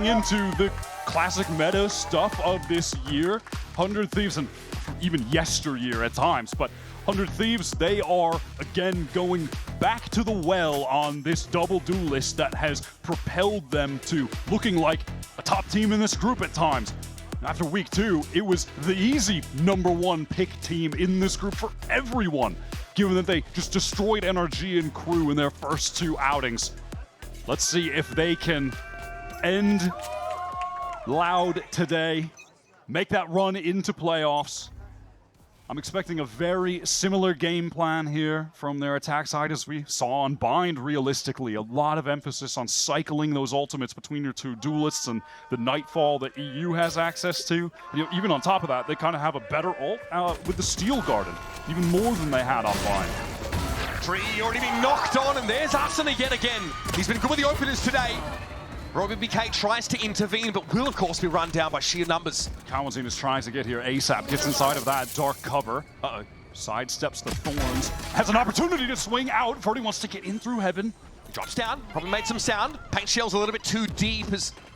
into the classic meta stuff of this year. 100 Thieves, and even yesteryear at times, but 100 Thieves, they are again going back to the well on this double duelist that has propelled them to looking like a top team in this group at times. After week 2, it was the easy #1 pick team in this group for everyone, given that they just destroyed NRG and Crew in their first 2 outings. Let's see if they can end Loud today, make that run into playoffs. I'm expecting a very similar game plan here from their attack side as we saw on Bind realistically. A lot of emphasis on cycling those ultimates between your 2 duelists and the Nightfall that EU has access to. You know, even on top of that, they kind of have a better ult with the Steel Garden, even more than they had on Bind. Tree already being knocked on, and there's Asuna yet again. He's been good with the openers today. Robin BK tries to intervene, but will, of course, be run down by sheer numbers. Kawanzin is trying to get here ASAP, gets inside of that dark cover. Sidesteps the thorns, has an opportunity to swing out. VCT wants to get in through heaven. He drops down, probably made some sound. Paint shell's a little bit too deep.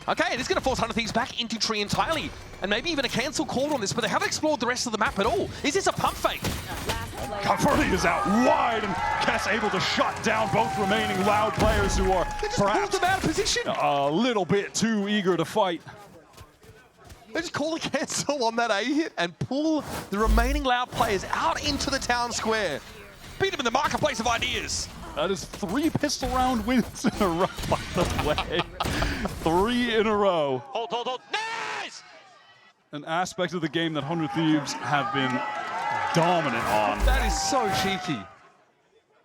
Okay, it is going to force 100 Thieves back into Tree entirely. And maybe even a cancel call on this, but they haven't explored the rest of the map at all. Is this a pump fake? VCT is out wide, and Kess able to shut down both remaining Loud players who are perhaps them out of position. A little bit too eager to fight. They just call a cancel on that A hit and pull the remaining Loud players out into the town square. Beat them in the marketplace of ideas. That is 3 pistol round wins in a row, by the way. 3 in a row. Hold. Nice! An aspect of the game that 100 Thieves have been dominant on. That is so cheeky.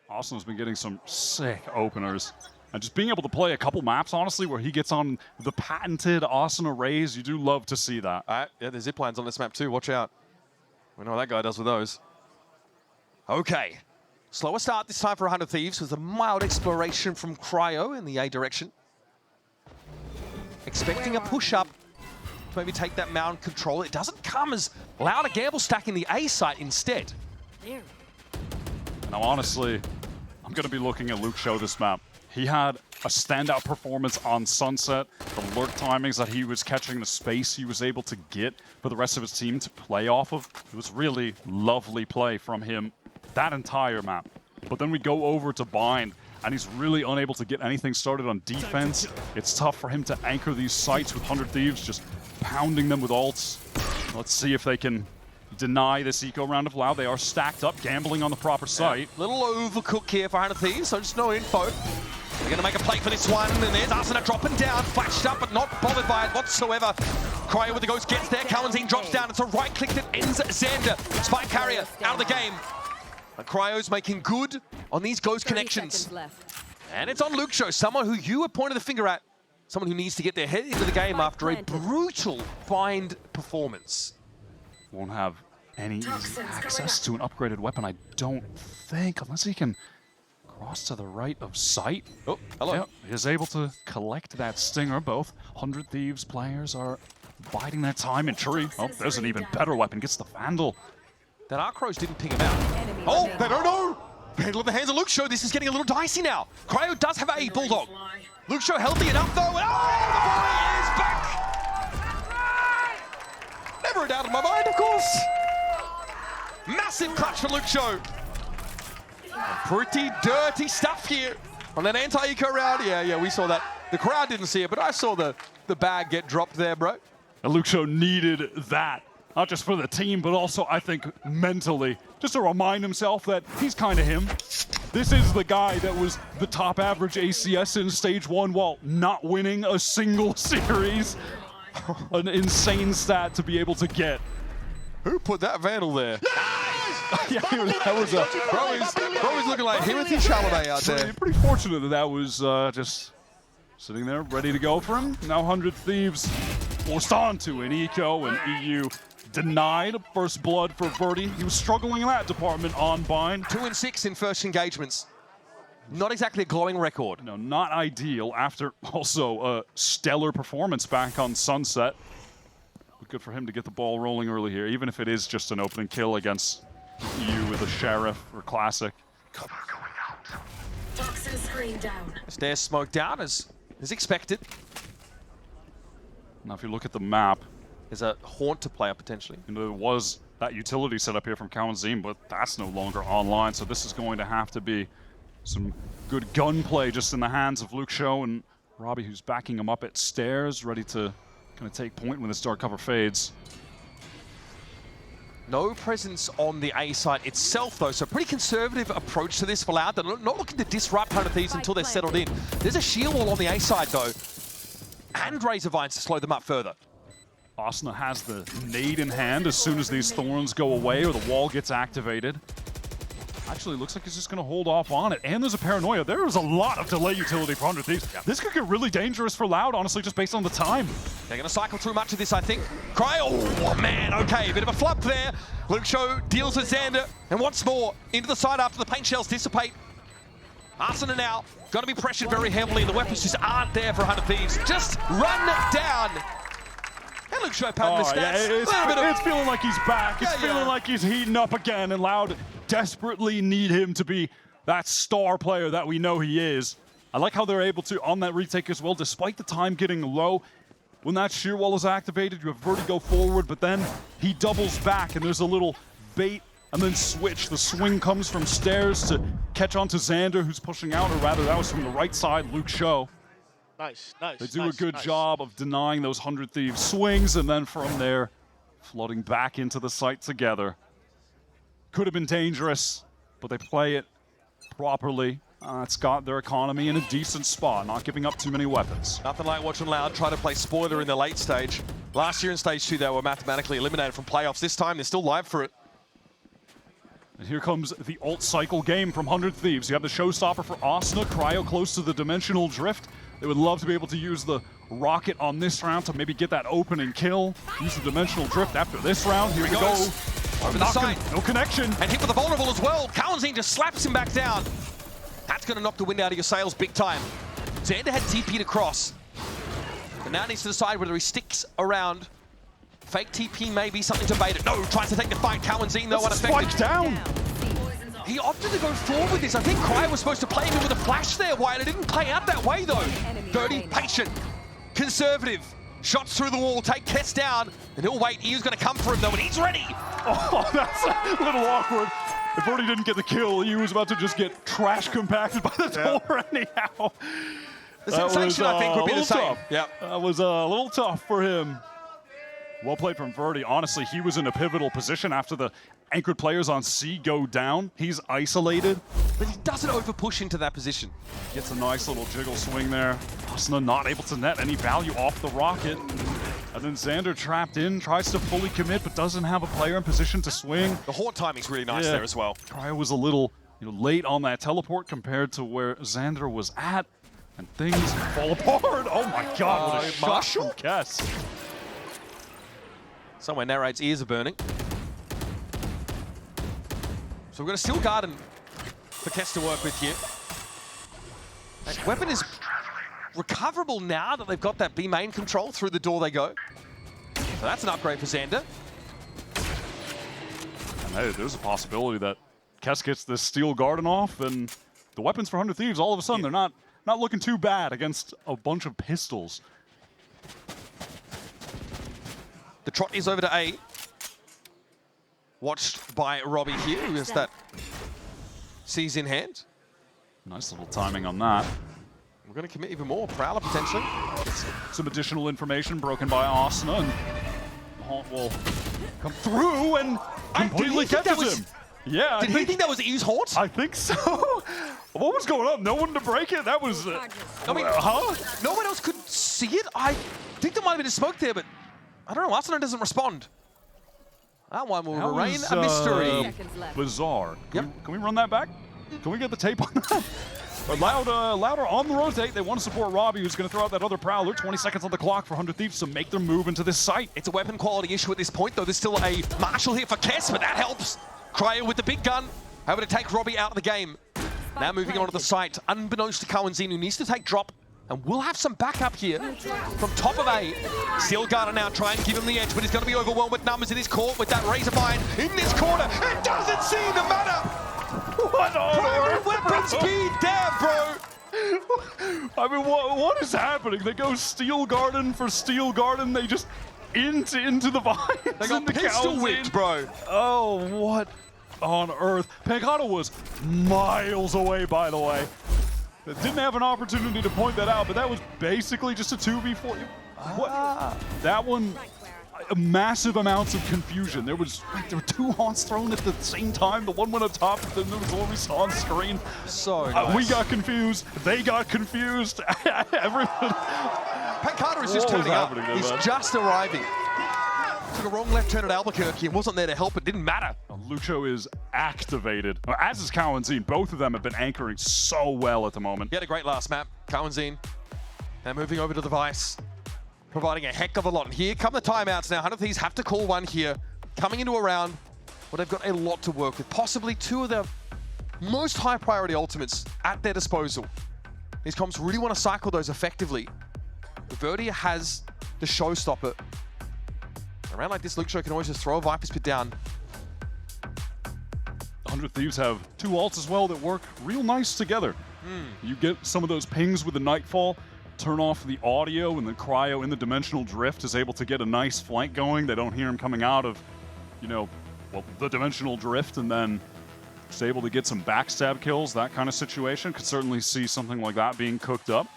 Austin's been getting some sick openers. And just being able to play a couple maps, honestly, where he gets on the patented Austin arrays, you do love to see that. Yeah, there's ziplines on this map too, watch out. We know what that guy does with those. Okay. Slower start this time for 100 Thieves with a mild exploration from Cryo in the A direction. Expecting a push-up to maybe take that mound control. It doesn't come as Loud a gamble stacking the A site instead. Now, honestly, I'm going to be looking at Luke Show this map. He had a standout performance on Sunset. The lurk timings that he was catching, the space he was able to get for the rest of his team to play off of. It was really lovely play from him that entire map. But then we go over to Bind, and he's really unable to get anything started on defense. It's tough for him to anchor these sites with 100 Thieves, just pounding them with ults. Let's see if they can deny this eco round of Loud. They are stacked up, gambling on the proper site. Little overcook here for 100 Thieves, so just no info. They're going to make a play for this one, and there's Asuna dropping down, flashed up, but not bothered by it whatsoever. Cryo with the ghost gets there, Kawanzin drops down, it's a right click that ends Xander. Spike carrier out of the game. And Cryo's making good on these ghost connections. And it's on Luke Show, someone who you were pointing the finger at, someone who needs to get their head into the game after a brutal Bind performance. Won't have any easy access to an upgraded weapon, I don't think, unless he can cross to the right of sight. Oh, hello. Yep, he is able to collect that stinger. Both 100 Thieves players are biding their time in Tree. Oh, there's an even better weapon, gets the Vandal. That Arcros didn't ping him out. Oh, they don't know! Vandal in the hands of Luke Show, this is getting a little dicey now. Cryo does have a Bulldog. Luke Show healthy enough though, and the boy is back! Never a doubt in my mind, of course. Massive clutch for Luke Show. Pretty dirty stuff here on that anti-eco round. Yeah, we saw that. The crowd didn't see it, but I saw the bag get dropped there, bro. And Luke Show needed that, not just for the team, but also, I think, mentally, just to remind himself that he's kind of him. This is the guy that was the top average ACS in Stage 1 while not winning a single series. An insane stat to be able to get. Who put that Vandal there? Yeah, that was a... Bro is looking like Timothy Chalamet out there. Pretty fortunate that was just sitting there ready to go for him. Now 100 Thieves forced onto an eco, and EU denied first blood for VCT. He was struggling in that department on Bind. 2-6 in first engagements. Not exactly a glowing record. No, not ideal after also a stellar performance back on Sunset. But good for him to get the ball rolling early here, even if it is just an opening kill against EU with a Sheriff or Classic. Cover going out. Toxin screen down. Stairs smoked down as expected. Now, if you look at the map, There's a haunt to play up potentially. you know, there was that utility set up here from Kawanzin, but that's no longer online. So this is going to have to be some good gunplay just in the hands of Luke Show and Robbie, who's backing him up at stairs, ready to kind of take point when this dark cover fades. No presence on the A side itself, though, so pretty conservative approach to this for Loud. They're not looking to disrupt 100 Thieves until they're settled in. There's a shield wall on the A side, though, and Razor Vines to slow them up further. Asuna has the nade in hand as soon as these thorns go away or the wall gets activated. Actually, looks like he's just going to hold off on it. And there's a paranoia. There is a lot of delay utility for 100 Thieves. Yeah. This could get really dangerous for Loud, honestly, just based on the time. They're going to cycle through much of this, I think. Cry, oh man, okay, a bit of a flub there. Luke Show deals with Xander, and once more, into the side after the paint shells dissipate. Asuna now, got to be pressured very heavily. The weapons just aren't there for 100 Thieves. Just run down. And Luke Show patting the stats. Yeah, it's feeling like he's back. It's feeling like he's heating up again, and Loud desperately need him to be that star player that we know he is. I like how they're able to, on that retake as well, despite the time getting low, when that shear wall is activated, you have Verdi go forward, but then he doubles back, and there's a little bait and then switch. The swing comes from stairs to catch onto Xander, who's pushing out, or rather, that was from the right side, Luke Show. Nice. They do a good job of denying those 100 Thieves swings, and then from there, flooding back into the site together. Could have been dangerous, but they play it properly. It's got their economy in a decent spot, not giving up too many weapons. Nothing like watching Loud try to play spoiler in the late stage. Last year in stage 2, they were mathematically eliminated from playoffs. This time, they're still live for it. And here comes the ult cycle game from 100 Thieves. You have the showstopper for Asuna, Cryo close to the dimensional drift. They would love to be able to use the rocket on this round to maybe get that opening kill. Use the dimensional drift after this round. Here we go. Over the side. No connection. And hit with the vulnerable as well. Kawanzin just slaps him back down. That's going to knock the wind out of your sails big time. Xander had TP'd across. And now needs to decide whether he sticks around. Fake TP maybe, something to bait it. No, tries to take the fight. Kawanzin, though, unaffected. Spike down. He opted to go forward with this. I think Cry was supposed to play him with a flash there, Wyatt. It didn't play out that way, though. Dirty, patient, conservative. Shots through the wall, take Kess down, and he'll wait. E's going to come for him, though, and he's ready. Oh, that's a little awkward. If Verdi didn't get the kill, he was about to just get trash compacted by the door anyhow. The sensation, I think, would be the same. Yeah, that was a little tough for him. Well played from Verdi. Honestly, he was in a pivotal position after the anchored players on C go down. He's isolated. But he doesn't over-push into that position. Gets a nice little jiggle swing there. Asuna not able to net any value off the rocket. And then Xander trapped in, tries to fully commit, but doesn't have a player in position to swing. The haunt timing's really nice there as well. Cryo was a little late on that teleport compared to where Xander was at. And things fall apart. Oh my God, what a shot from Kess. Somewhere narrates ears are burning. So we've got a steel garden for Kess to work with here. That weapon is recoverable now that they've got that B main control. Through the door they go. So that's an upgrade for Xander. And hey, there's a possibility that Kess gets this steel garden off, and the weapons for 100 Thieves, all of a sudden, they're not looking too bad against a bunch of pistols. The trot is over to A. Watched by Robbie here, who has that C's in hand. Nice little timing on that. We're going to commit even more. Prowler potentially. Some additional information broken by Asuna, and Haunt will come through and completely catches him. Yeah, Did he think that was E's Haunt? I think so. What was going on? No one to break it? That was... I mean, huh? No one else could see it. I think there might have been a smoke there, but I don't know. Asuna doesn't respond. That one will remain a mystery. Bizarre. Yep. Can we run that back? Can we get the tape on that? Louder on the rotate. They want to support Robbie, who's going to throw out that other Prowler. 20 seconds on the clock for 100 Thieves to make their move into this site. It's a weapon quality issue at this point, though. There's still a Marshal here for Kess, but that helps. Cryo with the big gun, able to take Robbie out of the game. Now moving on to the site, unbeknownst to Kawanzin, who needs to take drop. And we'll have some backup here from top of A. Steel Garden now try and give him the edge, but he's going to be overwhelmed with numbers in his court with that Razor Vine in this corner. It doesn't seem to matter. What on Primary weapon speed there, bro. I mean, what is happening? They go Steel Garden for Steel Garden. They just into the vines. They got pistol whipped, bro. Oh, what on earth? Pancata was miles away, by the way. Didn't have an opportunity to point that out, but that was basically just a 2v4. What? That one, massive amounts of confusion. There were two haunts thrown at the same time. The one went up top, and then there was what we saw on screen. So nice. We got confused. They got confused. Everyone. Pancata is just turning up. He's just arriving. Took a wrong left turn at Albuquerque and wasn't there to help. It didn't matter. Lucho is activated, as is Cowanzine. Both of them have been anchoring so well at the moment. He had a great last map. Cowanzine. Now moving over to the Vice. Providing a heck of a lot. And here come the timeouts now. 100 Thieves have to call one here. Coming into a round where they've got a lot to work with. Possibly two of their most high priority ultimates at their disposal. These comps really want to cycle those effectively. Verdia has the showstopper. A round like this, Lucho can always just throw a Viper's Pit down. 100 Thieves have two ults as well that work real nice together. You get some of those pings with the Nightfall, turn off the audio, and then Cryo in the Dimensional Drift is able to get a nice flank going. They don't hear him coming out of, the Dimensional Drift, and then just able to get some backstab kills, that kind of situation. Could certainly see something like that being cooked up.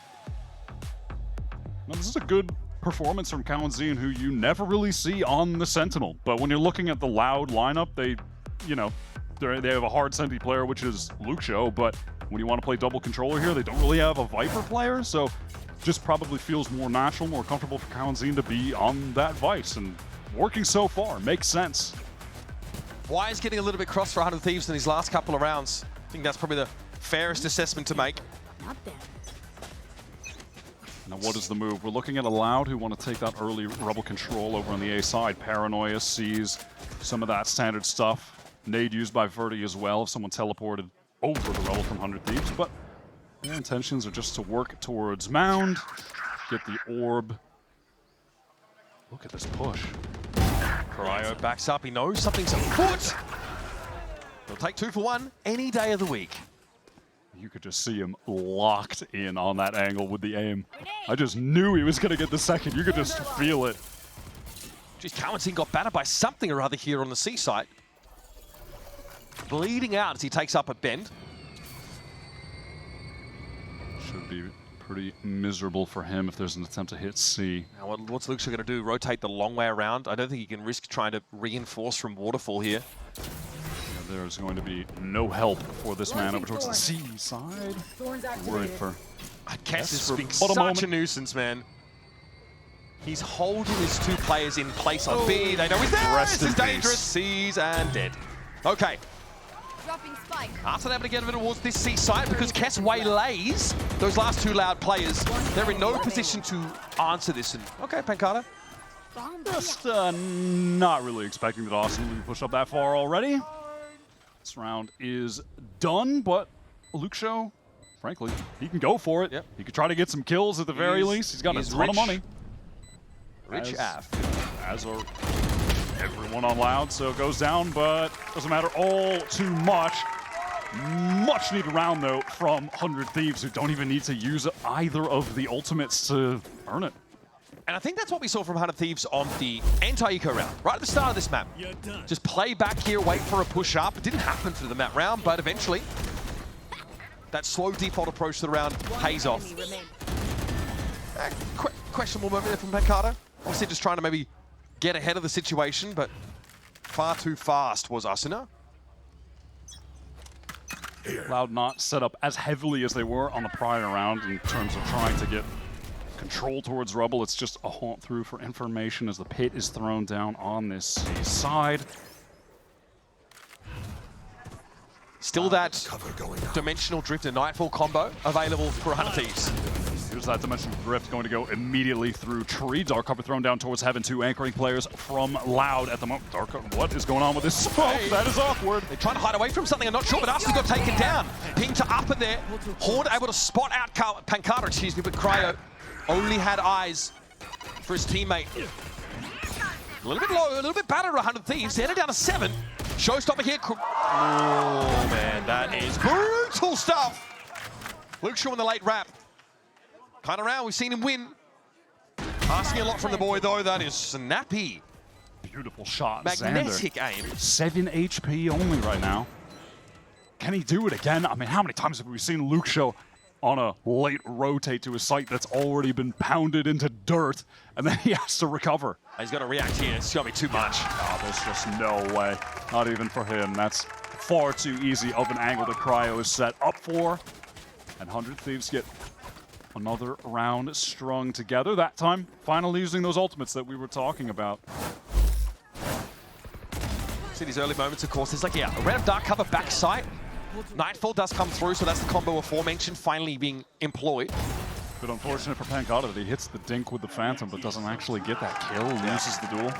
Now, this is a good performance from Cowanzine, who you never really see on the Sentinel. But when you're looking at the Loud lineup, they have a hard Senti player, which is Lucio, but when you want to play double controller here, they don't really have a Viper player, so just probably feels more natural, more comfortable for Cowanzine to be on that Vice, and working so far, makes sense. Why is getting a little bit cross for 100 Thieves in these last couple of rounds? I think that's probably the fairest assessment to make. Not bad. Now what is the move? We're looking at a Loud who want to take that early Rebel control over on the A side. Paranoia sees some of that standard stuff. Nade used by Verdi as well if someone teleported over the Rebel from 100 Thieves, but their intentions are just to work towards Mound, get the orb. Look at this push. Cryo backs up, he knows something's afoot. He'll take 2 for 1 any day of the week. You could just see him locked in on that angle with the aim. I just knew he was going to get the second. You could just feel it. Jeez, Cowanzine got battered by something or other here on the C site. Bleeding out as he takes up a bend. Should be pretty miserable for him if there's an attempt to hit C. Now what's Lucio going to do? Rotate the long way around? I don't think he can risk trying to reinforce from Waterfall here. Yeah, there's going to be no help for this man over towards the C side. Worried for... Kess is being such a nuisance, man. He's holding his two players in place on B. They know he's there. This is dangerous. C's and dead. Okay. Dropping spike. Arsenal able to get over towards this C site because Kess waylays those last two Loud players. They're in no position to answer this. And okay, Pancata. Just not really expecting that Austin would be pushed up that far already. This round is done, but Lucio, frankly, he can go for it. Yep. He could try to get some kills at the very least. He's got a ton of money. Rich AF. As are everyone on Loud, so it goes down, but doesn't matter all too much. Much needed round, though, from 100 Thieves, who don't even need to use either of the ultimates to earn it. And I think that's what we saw from 100 Thieves on the anti-eco round, right at the start of this map. Just play back here, wait for a push up. It didn't happen for the map round, but eventually that slow default approach to the round pays off. Questionable moment there from Pancata. Obviously just trying to maybe get ahead of the situation, but far too fast was Asuna. Loud not set up as heavily as they were on the prior round in terms of trying to get control towards Rubble. It's just a haunt through for information as the pit is thrown down on this side. Still that Dimensional Drift and Nightfall combo available for 100 Thieves. Here's that Dimensional Drift going to go immediately through Tree. Dark Cover thrown down towards Heaven, 2 anchoring players from Loud at the moment. Dark Cover, what is going on with this smoke? That is awkward. They're trying to hide away from something, I'm not sure, but Asuna's got taken down. Ping to upper there. Horn able to spot out Pancata, excuse me, but Cryo only had eyes for his teammate. A little bit low, a little bit battered, 100 Thieves. Headed down to 7. Showstopper here. Oh, man, that is brutal stuff. Luke Shaw in the late wrap. Kind of round, we've seen him win. Asking a lot from the boy, though. That is snappy. Beautiful shot, Magnetic Xander. aim. 7 HP only right now. Can he do it again? I mean, how many times have we seen Luke Shaw on a late rotate to a site that's already been pounded into dirt, and then he has to recover? He's got to react here. It's going to be too much. Oh, there's just no way. Not even for him. That's far too easy of an angle that Cryo is set up for. And 100 Thieves get another round strung together. That time, finally using those ultimates that we were talking about. See these early moments, of course. There's like, yeah, a red dark cover backside. Nightfall does come through, so that's the combo aforementioned finally being employed. But unfortunate for Pancata that he hits the dink with the Phantom, but doesn't actually get that kill, loses the duel.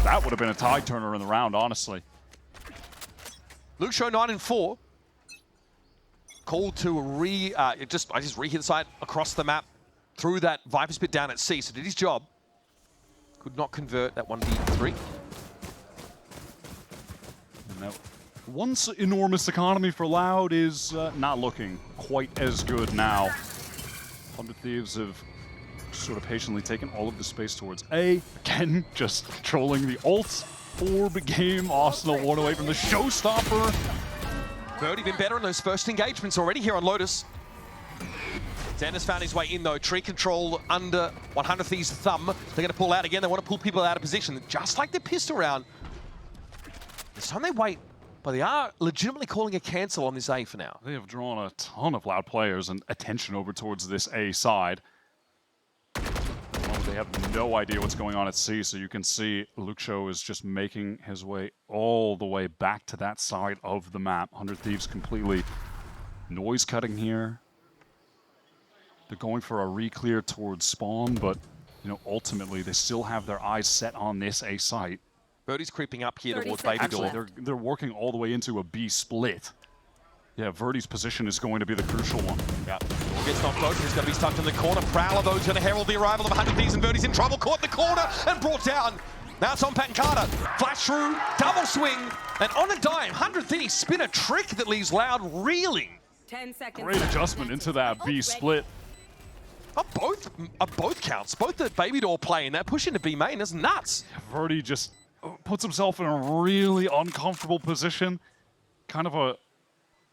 That would have been a tide turner in the round, honestly. Luke Shaw 9-4. Called to I just re-hit the side across the map through that Viper's Pit down at C, so did his job. Could not convert that 1v3. And that once enormous economy for Loud is not looking quite as good now. 100 Thieves have sort of patiently taken all of the space towards A. Again, just controlling the ult. Orb game. Arsenal one away from the showstopper. Birdie been better in those first engagements already here on Lotus. Xander's found his way in though. Tree control under 100 Thieves' thumb. They're going to pull out again. They want to pull people out of position, just like the pistol round. This time they wait, but they are legitimately calling a cancel on this A for now. They have drawn a ton of Loud players and attention over towards this A side. They have no idea what's going on at C, so you can see Luke Shaw is just making his way all the way back to that side of the map. 100 Thieves completely noise cutting here. They're going for a re-clear towards spawn, but you know, ultimately they still have their eyes set on this A site. Birdie's creeping up here towards Baby Door. Actually, they're working all the way into a B split. Yeah, Verdi's position is going to be the crucial one. Yeah. Gets knocked out. He's going to be stuck in the corner. Prowler, though, is going to herald the arrival of 100 Thieves, and Verdi's in trouble. Caught in the corner and brought down. Now it's on Pancata. Flash through, double swing, and on a dime, 100 Thieves spin a trick that leaves Loud reeling. 10 seconds. Great adjustment into that B split. Both counts. Both the Baby Door play and that push into B main is nuts. Verdi just puts himself in a really uncomfortable position. Kind of a,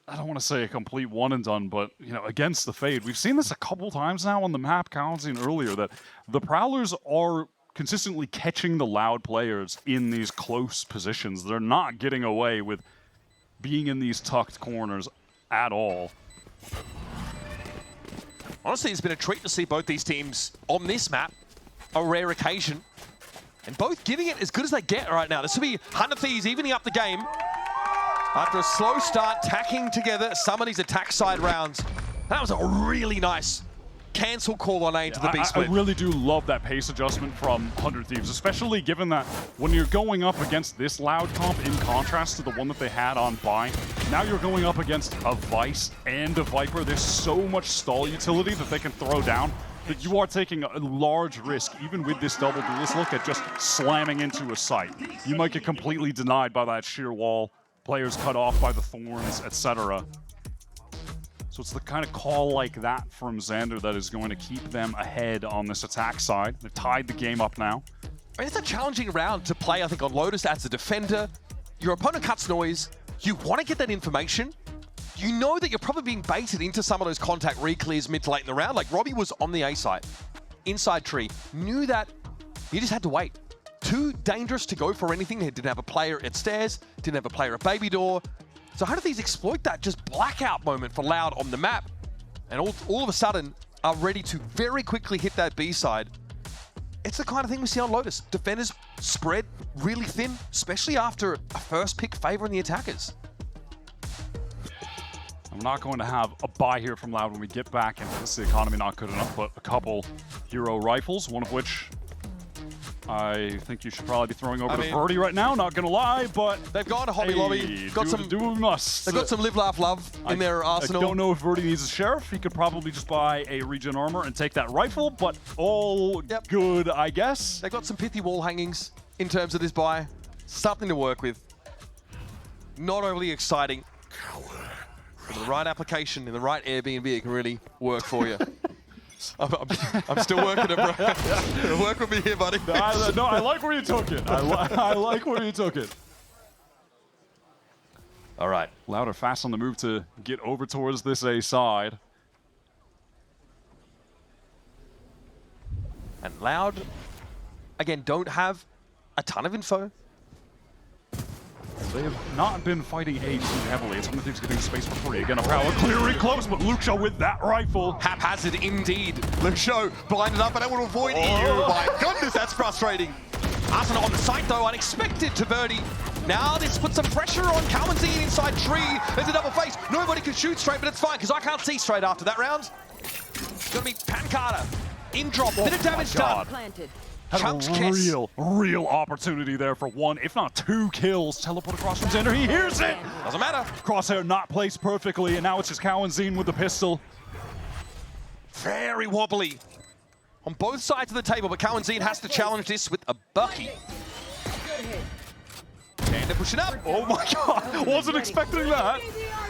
I don't want to say a complete one and done, but you know, against the Fade. We've seen this a couple times now on the map, commenting earlier, that the Prowlers are consistently catching the Loud players in these close positions. They're not getting away with being in these tucked corners at all. Honestly, it's been a treat to see both these teams on this map. A rare occasion. And both giving it as good as they get right now. This will be 100 Thieves evening up the game. After a slow start, tacking together some of these attack side rounds. That was a really nice cancel call on A to the B split. I really do love that pace adjustment from 100 Thieves, especially given that when you're going up against this Loud comp, in contrast to the one that they had on Buy, now you're going up against a Vice and a Viper. There's so much stall utility that they can throw down that you are taking a large risk, even with this double duelist look, at just slamming into a site. You might get completely denied by that sheer wall, players cut off by the thorns, etc. So it's the kind of call like that from Xander that is going to keep them ahead on this attack side. They've tied the game up now. I mean, it's a challenging round to play, I think, on Lotus as a defender. Your opponent cuts noise. You want to get that information. You know that you're probably being baited into some of those contact re-clears mid to late in the round. Like, Robbie was on the A side, inside tree. Knew that he just had to wait. Too dangerous to go for anything. He didn't have a player at stairs, didn't have a player at Baby Door. So how do these exploit that just blackout moment for Loud on the map? And all of a sudden are ready to very quickly hit that B side. It's the kind of thing we see on Lotus. Defenders spread really thin, especially after a first pick favoring the attackers. I'm not going to have a buy here from Loud when we get back, and this is the economy not good enough, but a couple hero rifles, one of which I think you should probably be throwing over to Verdi right now, not gonna lie, but they've got a Hobby Lobby. Got some, do what we must. They've got some live, laugh, love in their arsenal. I don't know if Verdi needs a sheriff. He could probably just buy a regen armor and take that rifle, but all good, I guess. They've got some pithy wall hangings in terms of this buy. Something to work with. Not overly exciting. The right application in the right Airbnb, it can really work for you. I'm still working it, bro. Work with me here, buddy. No, I like where you took it. I like where you took it. All right. Loud are fast on the move to get over towards this A side. And Loud, again, don't have a ton of info. They have not been fighting A too heavily. It's Thieves getting space for free. Again, a Prowler clearing close, but Luxo with that rifle. Haphazard indeed. Luxo blinded up and able to avoid EU. My goodness, that's frustrating. Arsenal on the site though, unexpected to Verdi. Now this puts some pressure on Kalamazine inside tree. There's a double face. Nobody can shoot straight, but it's fine because I can't see straight after that round. It's gonna be Pancada. In drop, bit of damage done. Planted. Had Chunks a kiss. real opportunity there for one, if not two kills. Teleport across from Xander, he hears it! Doesn't matter. Crosshair not placed perfectly, and now it's just Kalamazine with the pistol. Very wobbly on both sides of the table, but Kalamazine has to challenge this with a Bucky. Xander pushing up. Oh my god, wasn't expecting that.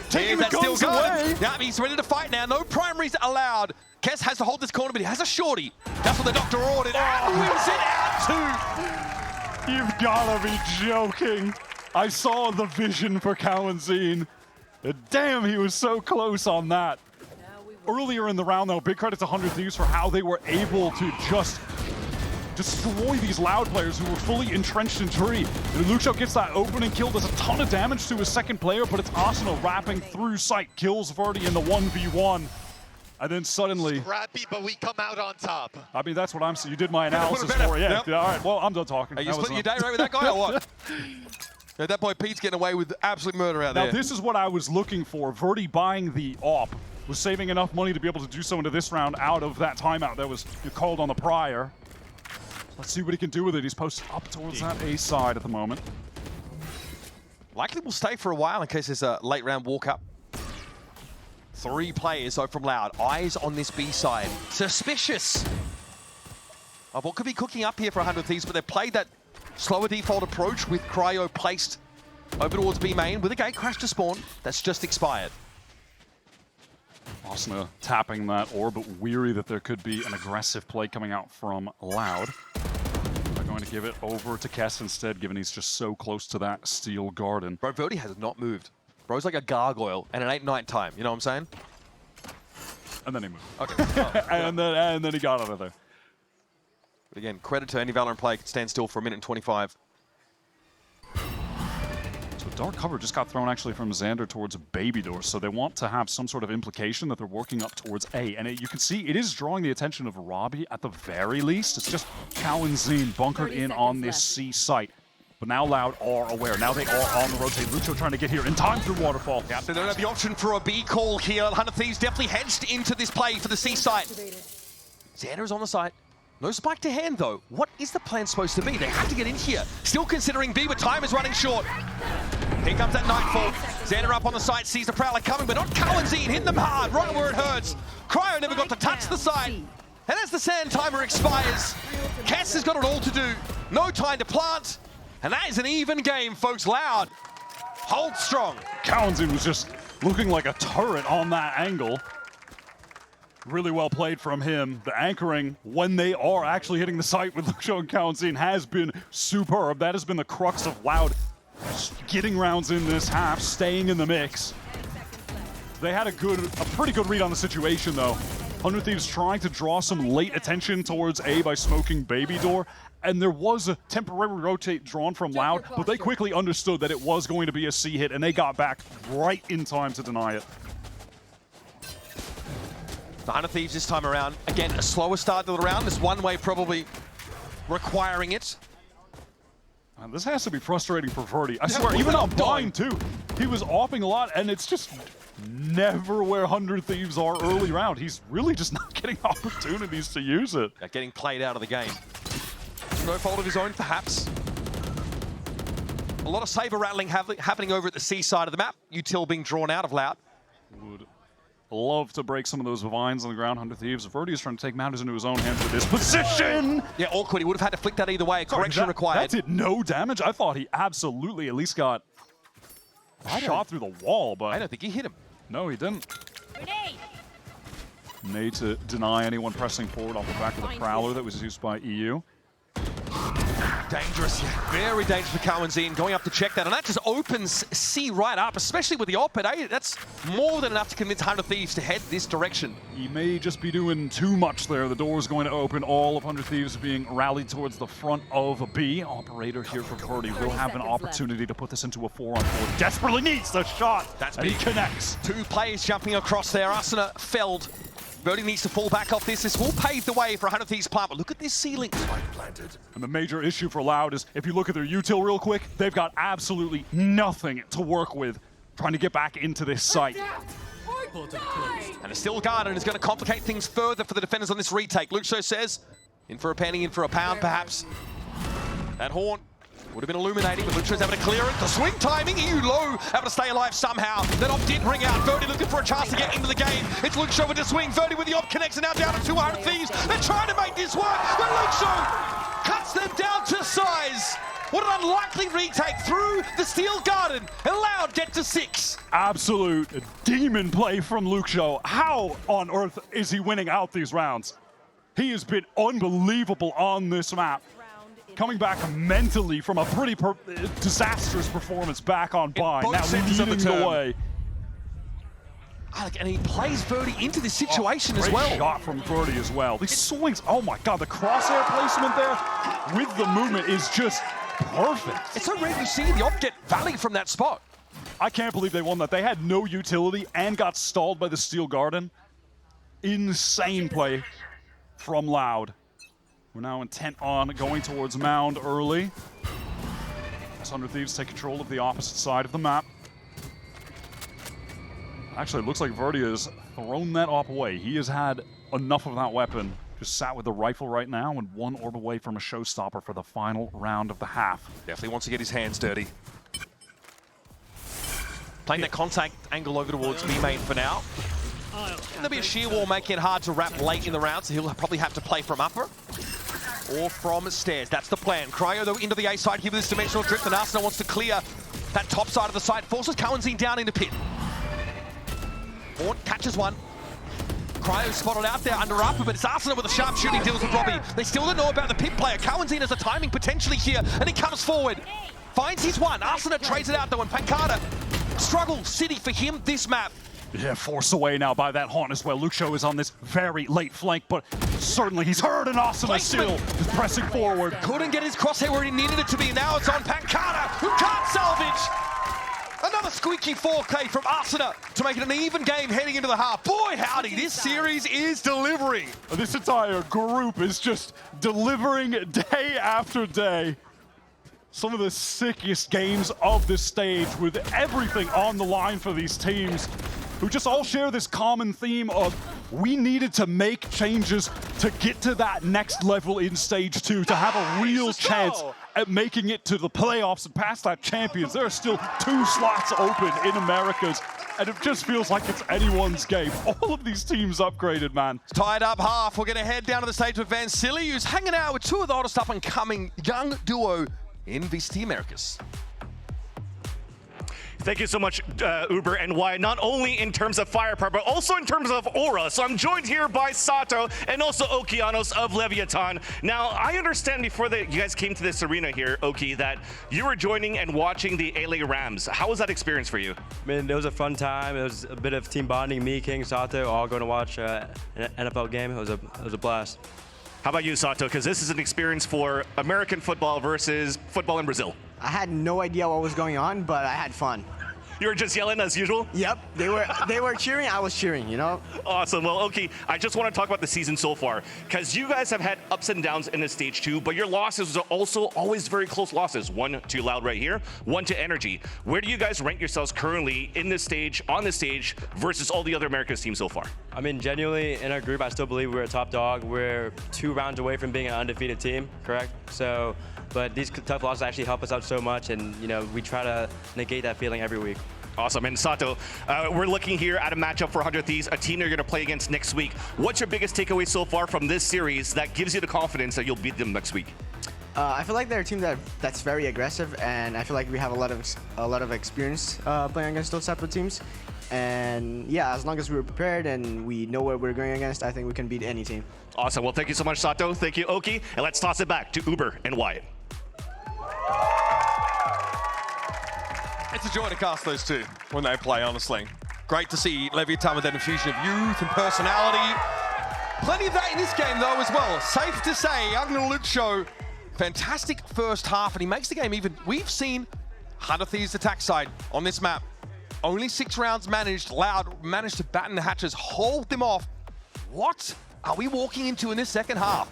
Taking the guns away. Yeah, he's ready to fight now. No primaries allowed. Kess has to hold this corner, but he has a shorty. That's what the doctor ordered. And wins it out too. You've gotta be joking. I saw the vision for Kalamazine. Damn, he was so close on that. Earlier in the round, though, big credit to 100 Thieves for how they were able to just destroy these Loud players who were fully entrenched in tree. And Luxo gets that opening kill, does a ton of damage to his second player, but it's Arsenal wrapping through sight, kills Verdi in the 1v1. And then suddenly... Scrappy, but we come out on top. I mean, that's what I'm saying. You did my analysis for you. Yeah. All right, well, I'm done talking. Are you splitting your day right with that guy or what? Yeah, that boy Pete's getting away with absolute murder out there. Now, this is what I was looking for. Verdi buying the AWP was saving enough money to be able to do so into this round out of that timeout that was called on the prior. Let's see what he can do with it. He's posted up towards that A side at the moment. Likely will stay for a while in case there's a late round walk up. 3 players though from Loud. Eyes on this B side. Suspicious of what could be cooking up here for 100 Thieves, but they've played that slower default approach with Cryo placed over towards B main with a gate crash to spawn that's just expired. Asuna tapping that orb, but weary that there could be an aggressive play coming out from Loud. They're going to give it over to Kess instead, given he's just so close to that steel garden. Bro, Verdi has not moved. Bro's like a gargoyle, and it ain't night time. You know what I'm saying? And then he moved. Okay. Oh, and then he got out of there. But again, credit to any Valorant player could stand still for a minute and 25. So dark cover just got thrown actually from Xander towards Baby Door, so they want to have some sort of implication that they're working up towards A. And you can see it is drawing the attention of Robbie at the very least. It's just Kalamazine bunkered in on this C site. But now Loud are aware. Now they are on the rotate. Luxo trying to get here in time through Waterfall. Yeah, they don't have the option for a B call here. 100 Thieves definitely hedged into this play for the C site. Xander is on the site. No spike to hand though. What is the plan supposed to be? They have to get in here. Still considering B, but time is running short. Here comes that Nightfall. Xander up on the site, sees the Prowler coming, but not Kalamazine. Hit them hard, right where it hurts. Cryo never got to touch the site. And as the sand timer expires, Cass has got it all to do. No time to plant. And that is an even game, folks. Loud, hold strong. Kalamazine was just looking like a turret on that angle. Really well played from him. The anchoring, when they are actually hitting the site with Luxo and Kalamazine, has been superb. That has been the crux of Loud getting rounds in this half, staying in the mix. They had a pretty good read on the situation, though. 100 Thieves trying to draw some late attention towards A by smoking Baby Door. And there was a temporary rotate drawn from Loud, but they quickly understood that it was going to be a C hit, and they got back right in time to deny it. The 100 Thieves this time around, again, a slower start to the round. This one way probably requiring it. And this has to be frustrating for Verdi. I swear, even on Bind too, he was offing a lot, and it's just never where 100 Thieves are early round. He's really just not getting opportunities to use it. Getting played out of the game. No fault of his own, perhaps. A lot of saber rattling happening over at the C side of the map. Util being drawn out of Loud. Would love to break some of those vines on the ground. 100 Thieves. Verdi is trying to take matters into his own hands with this position. Yeah, awkward. He would have had to flick that either way. Correction required. That did no damage. I thought he absolutely at least got shot through the wall, but I don't think he hit him. No, he didn't. Grenade! Need to deny anyone pressing forward off the back of the Prowler that was used by EU. Dangerous, yeah. Very dangerous for Cowanzine going up to check that. And that just opens C right up, especially with the op at 8. That's more than enough to convince 100 Thieves to head this direction. He may just be doing too much there. The door is going to open. All of 100 Thieves being rallied towards the front of a B. Operator here for Corrode will have an opportunity to put this into a 4-on-4. Desperately needs the shot. That's and big. He connects. 2 players jumping across there. Asuna felled. Verdi needs to fall back off this. This will pave the way for 100 Thieves plant, but look at this ceiling. And the major issue for Loud is, if you look at their util real quick, they've got absolutely nothing to work with trying to get back into this site. And a still garden is going to complicate things further for the defenders on this retake. Luxo says, in for a penny, in for a pound, perhaps. That horn would have been illuminating, but Luxo's having to clear it. The swing timing, EU low, able to stay alive somehow. That op did ring out. Verdi looking for a chance to get into the game. It's Luxo with the swing. Verdi with the op connects, and now down to 200 Thieves. They're trying to make this work, but Luxo cuts them down to size. What an unlikely retake through the steel garden. Allowed get to 6. Absolute demon play from Luxo. How on earth is he winning out these rounds? He has been unbelievable on this map. Coming back mentally from a pretty disastrous performance back on Buy. Now leading the way. And he plays Verdi into this situation as well. Great shot from Verdi as well. These swings, oh my God, the crosshair placement there with the movement is just perfect. It's so rare to see the op get valley from that spot. I can't believe they won that. They had no utility and got stalled by the Steel Garden. Insane play from Loud. We're now intent on going towards Mound early. As 100 Thieves take control of the opposite side of the map. Actually, it looks like Verdi has thrown that op away. He has had enough of that weapon. Just sat with the rifle right now and 1 orb away from a showstopper for the final round of the half. Definitely wants to get his hands dirty. Playing that contact angle over towards B main for now. And there'll be a shear wall making it hard to wrap late in the round, so he'll probably have to play from upper or from stairs. That's the plan. Cryo, though, into the A side here with this dimensional drift, and Arsenal wants to clear that top side of the site. Forces Cowanzine down into pit. Horn catches one. Cryo spotted out there under upper, but it's Arsenal with a sharp shooting deals with Robbie. They still don't know about the pit player. Cowanzine has a timing potentially here, and he comes forward. Finds his one. Arsenal trades it out, though, and Pancada struggles. City for him this map. Yeah, forced away now by that Haunt as well. Luxo is on this very late flank, but certainly he's heard an Asuna still is pressing forward. Couldn't get his crosshair where he needed it to be. Now it's on Pancada, who can't salvage. Another squeaky 4K from Asuna to make it an even game heading into the half. Boy, howdy, this series is delivering. This entire group is just delivering day after day. Some of the sickest games of this stage with everything on the line for these teams, who just all share this common theme of we needed to make changes to get to that next level in stage 2, to have a real chance at making it to the playoffs and past that champions. There are still 2 slots open in Americas, and it just feels like it's anyone's game. All of these teams upgraded, man. Tied up half. We're going to head down to the stage with Van Silly, who's hanging out with 2 of the oldest up-and-coming young duo in VCT Americas. Thank you so much, Uber and Y, not only in terms of firepower, but also in terms of aura. So I'm joined here by Sato and also Okeanos of Leviathan. Now, I understand before you guys came to this arena here, Oki, that you were joining and watching the LA Rams. How was that experience for you? I mean, it was a fun time. It was a bit of team bonding. Me, King, Sato, all going to watch an NFL game. It was a blast. How about you, Sato? Because this is an experience for American football versus football in Brazil. I had no idea what was going on, but I had fun. You were just yelling as usual? Yep, they were cheering, I was cheering, you know? Awesome. Well, okay, I just want to talk about the season so far, because you guys have had ups and downs in the stage 2, but your losses are also always very close losses. 1 to Loud right here, 1 to Energy. Where do you guys rank yourselves currently in this stage, on this stage, versus all the other Americas teams so far? I mean, genuinely, in our group, I still believe we're a top dog. We're 2 rounds away from being an undefeated team, correct? So, but these tough losses actually help us out so much, and you know, we try to negate that feeling every week. Awesome. And Sato, we're looking here at a matchup for 100 Thieves, a team you're going to play against next week. What's your biggest takeaway so far from this series that gives you the confidence that you'll beat them next week? I feel like they're a team that's very aggressive, and I feel like we have a lot of experience playing against those type of teams. And yeah, as long as we're prepared and we know what we're going against, I think we can beat any team. Awesome. Well, thank you so much, Sato. Thank you, Oki. And let's toss it back to Uber and Wyatt. It's a joy to cast those two when they play, honestly. Great to see Leviathan with that infusion of youth and personality. Plenty of that in this game, though, as well. Safe to say, Agner Luxo, fantastic first half, and he makes the game even. We've seen Hunter Thieves attack side on this map. Only 6 rounds managed. Loud managed to batten the hatches, hold them off. What are we walking into in this second half?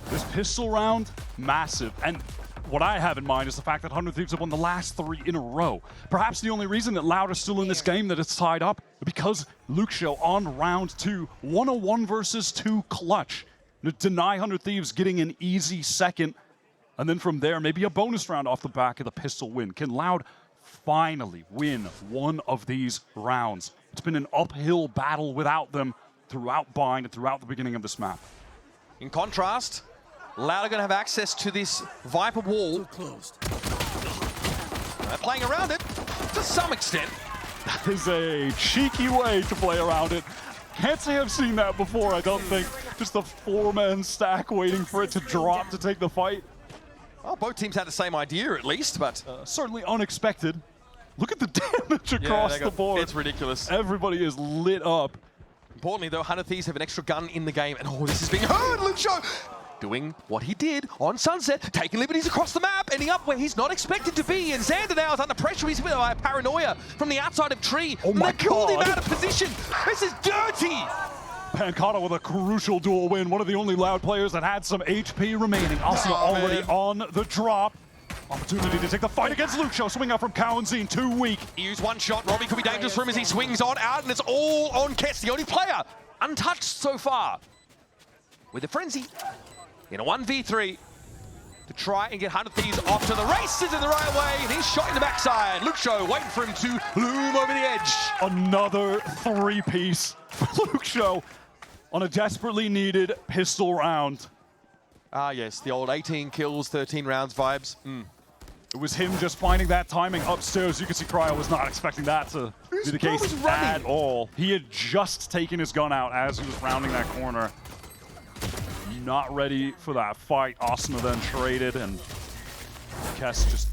This pistol round, massive. And what I have in mind is the fact that 100 Thieves have won the last 3 in a row. Perhaps the only reason that Loud is still in this game, that it's tied up, because Luxo on round 2, 101 versus 2 clutch. To deny 100 Thieves getting an easy second, and then from there, maybe a bonus round off the back of the pistol win. Can Loud finally win one of these rounds? It's been an uphill battle without them throughout Bind and throughout the beginning of this map. In contrast, Loud are going to have access to this Viper wall. They're playing around it to some extent. That is a cheeky way to play around it. Can't say I've seen that before, I don't think. Just a 4-man stack waiting for it to drop to take the fight. Well, both teams had the same idea, at least, but Certainly unexpected. Look at the damage across the board. It's ridiculous. Everybody is lit up. Importantly, though, 100 Thieves have an extra gun in the game, and oh, this is being heard. Luxo doing what he did on Sunset, taking liberties across the map, ending up where he's not expected to be. And Xander now is under pressure. He's with paranoia from the outside of Tree. Oh my they pulled him God. out of position. This is dirty. Pancata with a crucial duel win. One of the only Loud players that had some HP remaining. Asuna already on the drop. Opportunity to take the fight against Luxo. Swing out from Cowanzine, too weak. He used one shot. Robbie could be dangerous for him as he swings on out, and it's all on Kess, the only player untouched so far. With a frenzy in a 1v3 to try and get 100 Thieves off to the races in the right way, and he's shot in the backside. Luxo waiting for him to loom over the edge. Another 3-piece for Luxo on a desperately needed pistol round. Ah, yes, the old 18 kills, 13 rounds vibes. It was him just finding that timing upstairs. You can see Cryo was not expecting that to be the case at all. He had just taken his gun out as he was rounding that corner. Not ready for that fight. Asuna then traded, and Kess just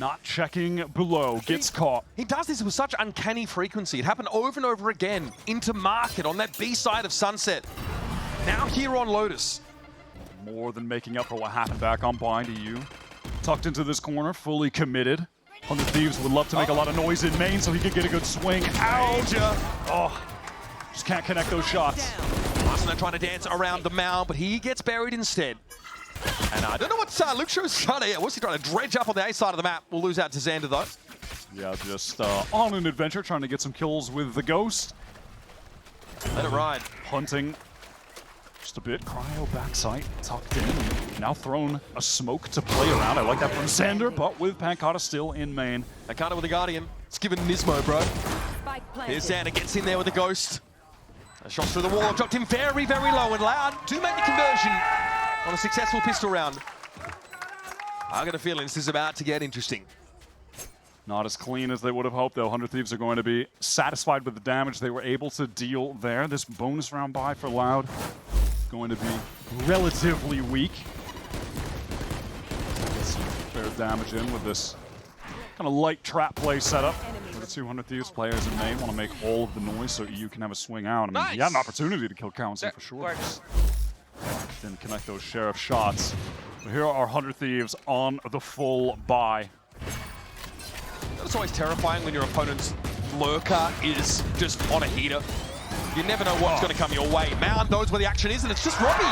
not checking below. Gets caught. He does this with such uncanny frequency. It happened over and over again into Market on that B side of Sunset. Now here on Lotus. More than making up for what happened back on Bind EU. Tucked into this corner, fully committed. 100 Thieves would love to make a lot of noise in main so he could get a good swing. Ouch! Oh, just can't connect those shots. Asuna trying to dance around the mound, but he gets buried instead. And I don't know what Luxo's trying to... What's he trying to dredge up on the A side of the map? We'll lose out to Xander, though. Yeah, just on an adventure, trying to get some kills with the Ghost. Let it ride. Punting just a bit. Cryo backside, tucked in. Now thrown a smoke to play around. I like that from Xander, but with Pancata still in main. Pancata with the Guardian. It's given Nismo, bro. Spike planted. Here's Xander, gets in there with the Ghost. A shot through the wall, dropped him very, very low, and Loud do make the conversion on a successful pistol round. I got a feeling this is about to get interesting. Not as clean as they would have hoped, though. 100 Thieves are going to be satisfied with the damage they were able to deal there. This bonus round buy for Loud going to be relatively weak. Get some fair damage in with this kind of light trap play setup. The 200 Thieves players in main want to make all of the noise so EU can have a swing out. I mean, he had an opportunity to kill Cowanzine for sure. Didn't connect those Sheriff shots. But here are 100 Thieves on the full buy. It's always terrifying when your opponent's lurker is just on a heater. You never know what's going to come your way. Mound knows where the action is, and it's just Robbie.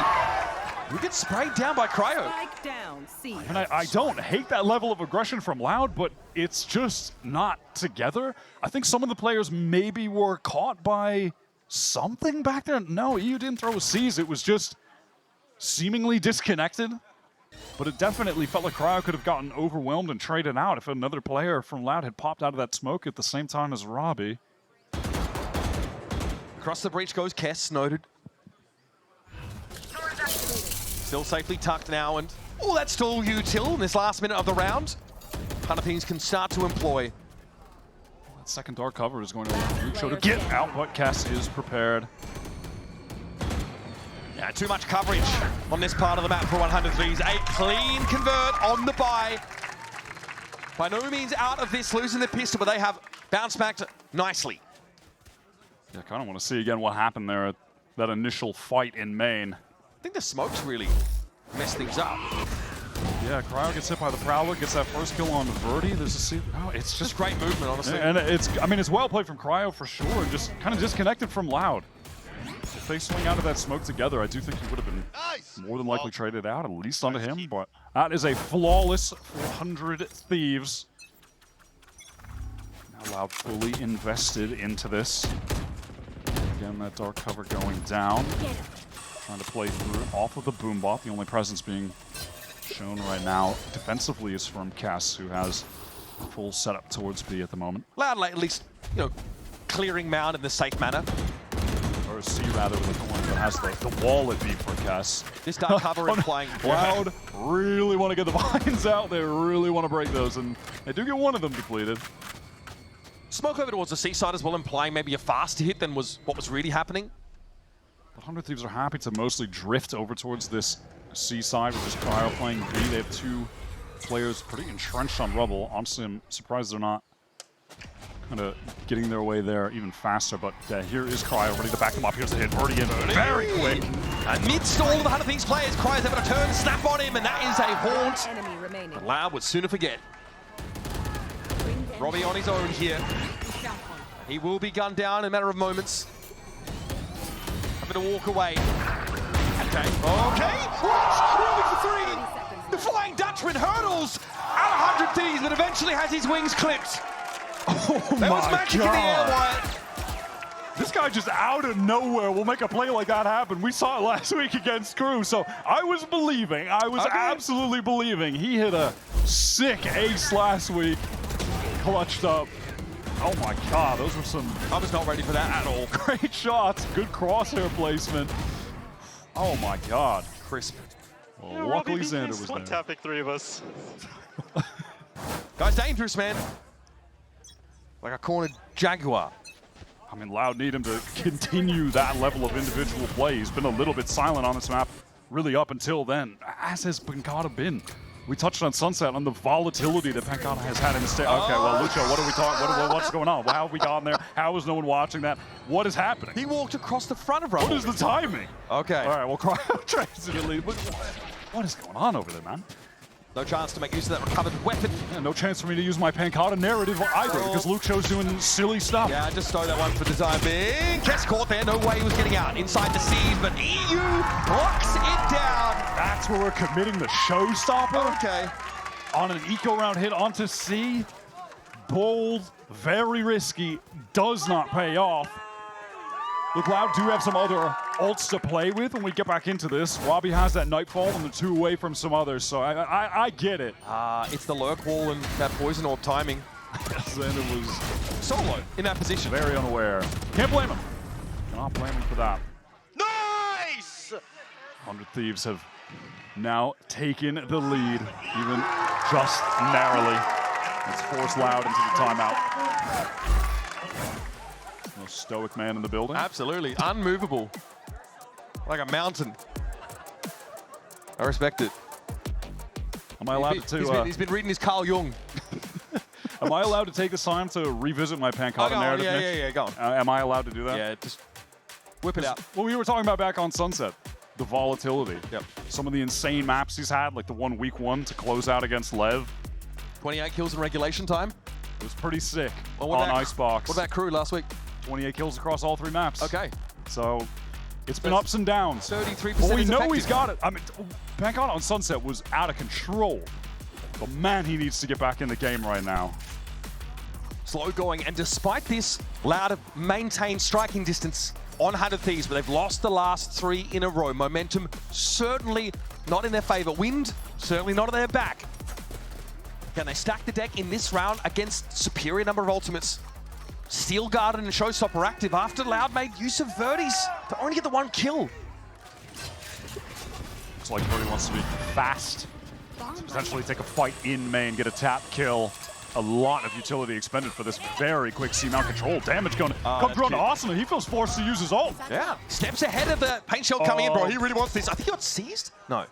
We get sprayed down by Cryo. Spike down. C. And I don't hate that level of aggression from Loud, but it's just not together. I think some of the players maybe were caught by something back there. No, EU didn't throw a C's. It was just seemingly disconnected. But it definitely felt like Cryo could have gotten overwhelmed and traded out if another player from Loud had popped out of that smoke at the same time as Robbie. Across the breach goes Kess, noted. Still safely tucked now, and oh, that's still util in this last minute of the round. 100 Thieves can start to employ. second dark cover is going to allow Lucho to get out, but Cass is prepared. Yeah, too much coverage on this part of the map for 100 Thieves. A clean convert on the buy. By no means out of this, losing the pistol, but they have bounced back nicely. Yeah, I kind of want to see again what happened there at that initial fight in main. I think the smokes really messed things up. Yeah, Cryo gets hit by the Prowler, gets that first kill on Verdi. There's a oh, it's just Great movement, honestly. And I mean, it's well played from Cryo for sure. Just kind of disconnected from Loud. If they swing out of that smoke together, I do think he would have been more than likely traded out, at least onto him. But that is a flawless 400 Thieves. Now Loud fully invested into this. Again, that dark cover going down. Trying to play through off of the Boombot. The only presence being shown right now defensively is from Cass, who has full setup towards B at the moment. Loud at least, you know, clearing Mound in the safe manner. Or C rather, with the one that has the wall at B for Cass. This dark cover implying Loud really want to get the vines out. They really want to break those, and they do get one of them depleted. Smoke over towards the C side as well, implying maybe a faster hit than was what was really happening. The 100 Thieves are happy to mostly drift over towards this C side, which is Cryo playing B. They have two players pretty entrenched on Rubble. Honestly, I'm surprised they're not kind of getting their way there even faster, but here is Cryo ready to back them up. Here's the hit, Verdi in very quick. Amidst all of the 100 Thieves players, Cryo's able to turn, snap on him, and that is a haunt. Enemy remaining. But Loud would sooner forget. Robbie on his own here. He will be gunned down in a matter of moments. Having to walk away. Okay. Okay. Moving for three. The Flying Dutchman hurdles out 100 Thieves, but eventually has his wings clipped. Oh There was magic in the air, Wyatt. This guy just out of nowhere will make a play like that happen. We saw it last week against Crew, so I was believing. I was absolutely believing. He hit a sick ace last week. Clutched up. Oh my God, those were some... I was not ready for that at all. Great shots, good crosshair placement. Oh my God. Crisp. Well, Yeah, luckily Robbie, Xander he's was one there. tapping three of us. Guy's dangerous, man. Like a cornered Jaguar. I mean, Loud need him to continue that level of individual play. He's been a little bit silent on this map really up until then, as has Pancata been. We touched on Sunset on the volatility that Pancata has had in the state. Okay, well, Lucho, what are we talking? What's going on? How have we gotten there? How is no one watching that? What is happening? He walked across the front of Rubble. What is the timing? Okay. All right, well, Cryo tries to lead. What is going on over there, man? No chance to make use of that recovered weapon. Yeah, no chance for me to use my Pancata narrative either, because Lucho's doing silly stuff. Yeah, I just stole that one for the time being. Kess caught there, no way he was getting out. Inside the siege, but EU locks it down. That's where we're committing the showstopper. Okay. On an eco round hit onto C. Bold, very risky, does not pay off. Look, Loud do have some other ults to play with when we get back into this. Robbie has that Nightfall and the two away from some others, so I get it. It's the lurk wall and that poison orb timing. Xander was Solo in that position. very unaware. Can't blame him. Cannot blame him for that. Nice! 100 Thieves have now taken the lead, even just narrowly. It's forced Loud into the timeout. Most stoic man in the building. Absolutely. Unmovable. Like a mountain. I respect it. Am I allowed He's been reading his Carl Jung. Am I allowed to take this time to revisit my Pancata narrative? Yeah, go on. Am I allowed to do that? Yeah, just whip it out. Well, we were talking about back on Sunset, the volatility. Yep. Some of the insane maps he's had, like the one week one to close out against Lev. 28 kills in regulation time. It was pretty sick Well, on Icebox. What about Crew last week? 28 kills across all three maps. Okay. So it's been ups and downs. 33% But we is know effective. he's got it. I mean, Pancata on Sunset was out of control. But man, he needs to get back in the game right now. Slow going, and despite this, Loud have maintained striking distance on 100 Thieves, but they've lost the last 3 in a row. Momentum certainly not in their favor. Wind certainly not at their back. Can they stack the deck in this round against superior number of ultimates? Steel Garden and Showstopper active after Loud made use of Verdi's to only get the 1 kill. Looks like Verdi wants to be fast. To potentially take a fight in main, get a tap kill. a lot of utility expended for this very quick C-mount control. Damage going comes on to Asuna. He feels forced to use his ult. Yeah, steps ahead of the paint shell coming in, bro. He really wants this. I think he got seized? No.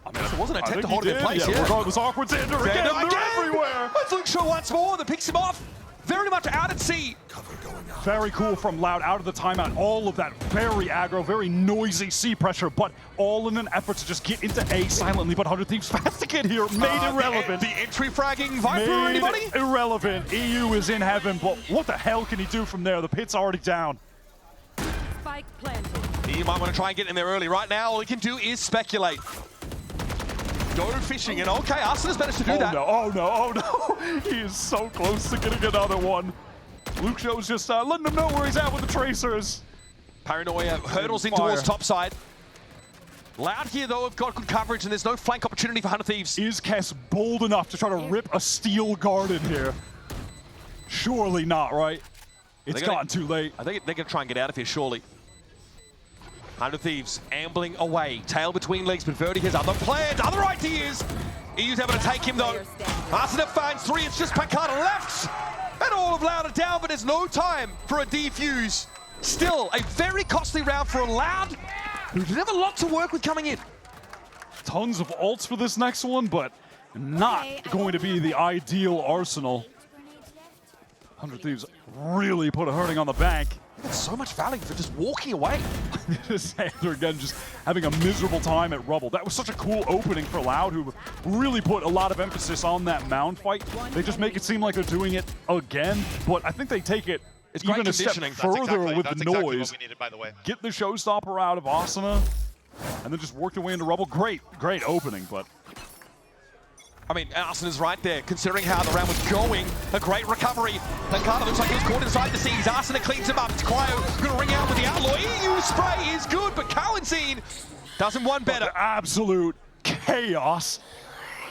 I mean, there wasn't an attempt to hold it in place, yeah. Regardless, awkward Xander again. They're everywhere. It's Luke Shaw once more that picks him off. Very much out at sea. Very cool from Loud out of the timeout. All of that very aggro, very noisy C pressure, but all in an effort to just get into A silently. But 100 Thieves fast to get here, made irrelevant. The entry fragging Viper or anybody? Irrelevant. EU is in heaven, but what the hell can he do from there? The pit's already down. Spike planted. He might want to try and get in there early. Right now, all he can do is speculate. Go fishing, and okay, Asuna's managed to do that. Oh no. He is so close to getting another one. Luke Show's just letting him know where he's at with the tracers. Paranoia hurdles in towards topside. Loud here, though, have got good coverage, and there's no flank opportunity for 100 Thieves. Is Kess bold enough to try to rip a steel garden here? Surely not, right? It's gotten too late. I think they're going to try and get out of here, surely. 100 Thieves ambling away, tail between legs, but Verdi has other plans, other ideas. EU's able to take him, though. Asuna finds 3, it's just Pancada left. And all of Loud are down, but there's no time for a defuse. Still, a very costly round for a Loud, who did have a lot to work with coming in. Tons of ults for this next one, but not going to be the ideal arsenal. 100 Thieves really put a hurting on the bank. That's so much value for just walking away. Xander again just having a miserable time at Rubble. That was such a cool opening for Loud, who really put a lot of emphasis on that mound fight. They just make it seem like they're doing it again, but I think they take it even a step further with the noise. What we needed, by the way. Get the showstopper out of Asuna, and then just work their way into Rubble. Great opening, but... I mean, Asuna's right there, considering how the round was going. A great recovery. Pancada looks like he was caught inside the seas. Asuna cleans him up. It's Cryo going to ring out with the outlaw. EU spray is good, but Cowanzine does him one better. Absolute chaos.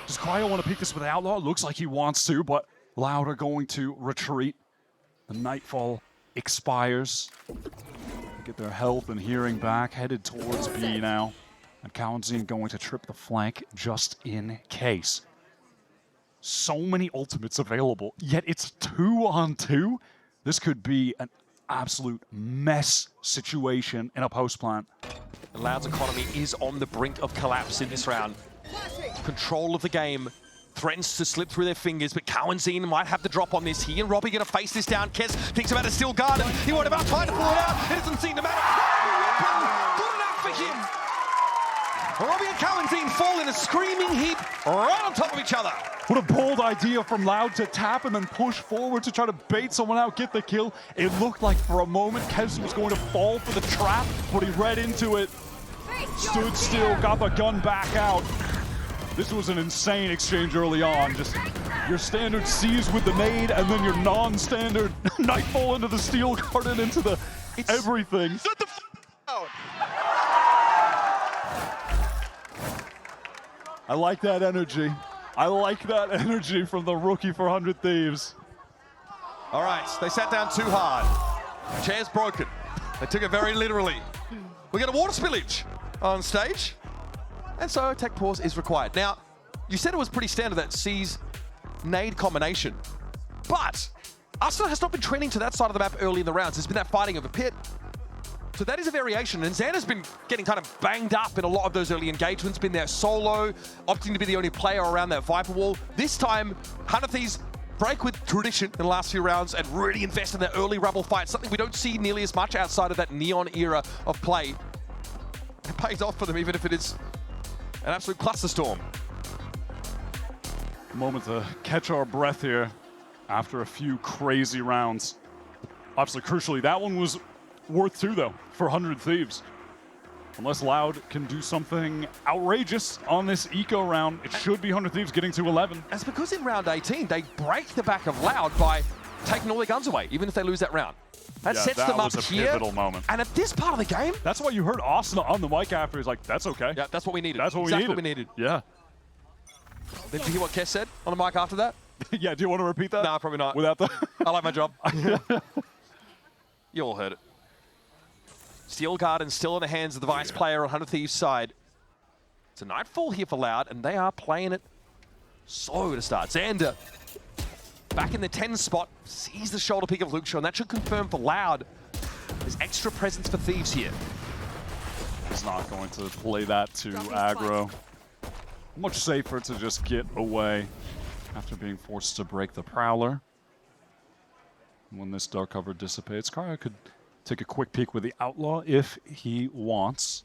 Does Cryo want to pick this with outlaw? Looks like he wants to, but Loud are going to retreat. The Nightfall expires. Get their health and hearing back, headed towards B now. And Cowanzine going to trip the flank just in case. So many ultimates available, yet it's 2-on-2. This could be an absolute mess situation in a post plant. The Loud's economy is on the brink of collapse in this round. Control of the game threatens to slip through their fingers, but Cowanzine might have the drop on this. He and Robbie going to face this down. Kess thinks about a steel guard, and he won't have time to pull it out. It doesn't seem to matter. Good enough for him. Robbie and Cowanzine fall in a screaming heap right on top of each other. What a bold idea from Loud to tap and then push forward to try to bait someone out, get the kill. It looked like for a moment Kez was going to fall for the trap, but he read into it, stood still, got the gun back out. This was an insane exchange early on. Just your standard C's with the nade, and then your non-standard Nightfall into the steel garden, into the everything. Shut the f down. I like that energy. I like that energy from the rookie for 100 Thieves. All right, they sat down too hard. Chair's broken. They took it very literally. We got a water spillage on stage, and so tech pause is required. Now, you said it was pretty standard, that C's nade combination, but Asuna has not been trending to that side of the map early in the rounds. There's been that fighting of a pit. So that is a variation, and Xander's been getting kind of banged up in a lot of those early engagements, been there solo, opting to be the only player around that Viper wall. This time, 100 Thieves break with tradition in the last few rounds and really invest in that early Rubble fight, something we don't see nearly as much outside of that Neon era of play. It pays off for them, even if it is an absolute clusterstorm. Moment to catch our breath here after a few crazy rounds. Obviously, crucially, that one was worth 2, though, for 100 Thieves. Unless Loud can do something outrageous on this eco round, it should be 100 Thieves getting to 11. That's because in round 18, they break the back of Loud by taking all their guns away, even if they lose that round. That sets them up was a here. pivotal moment. And at this part of the game... That's why you heard Asuna on the mic after. He's like, that's okay. Yeah, that's what we needed. That's what exactly we needed. What we needed. Yeah. Did you hear what Kess said on the mic after that? Yeah, do you want to repeat that? No, probably not. Without the... I like my job. You all heard it. Steel Garden still in the hands of the Vice player on 100 Thieves' side. It's a Nightfall here for Loud, and they are playing it slow to start. Xander back in the 10 spot, sees the shoulder pick of Luxio, and that should confirm for Loud. There's extra presence for Thieves here. He's not going to play that to aggro. Much safer to just get away after being forced to break the Prowler. When this dark cover dissipates, Cryo could take a quick peek with the Outlaw if he wants.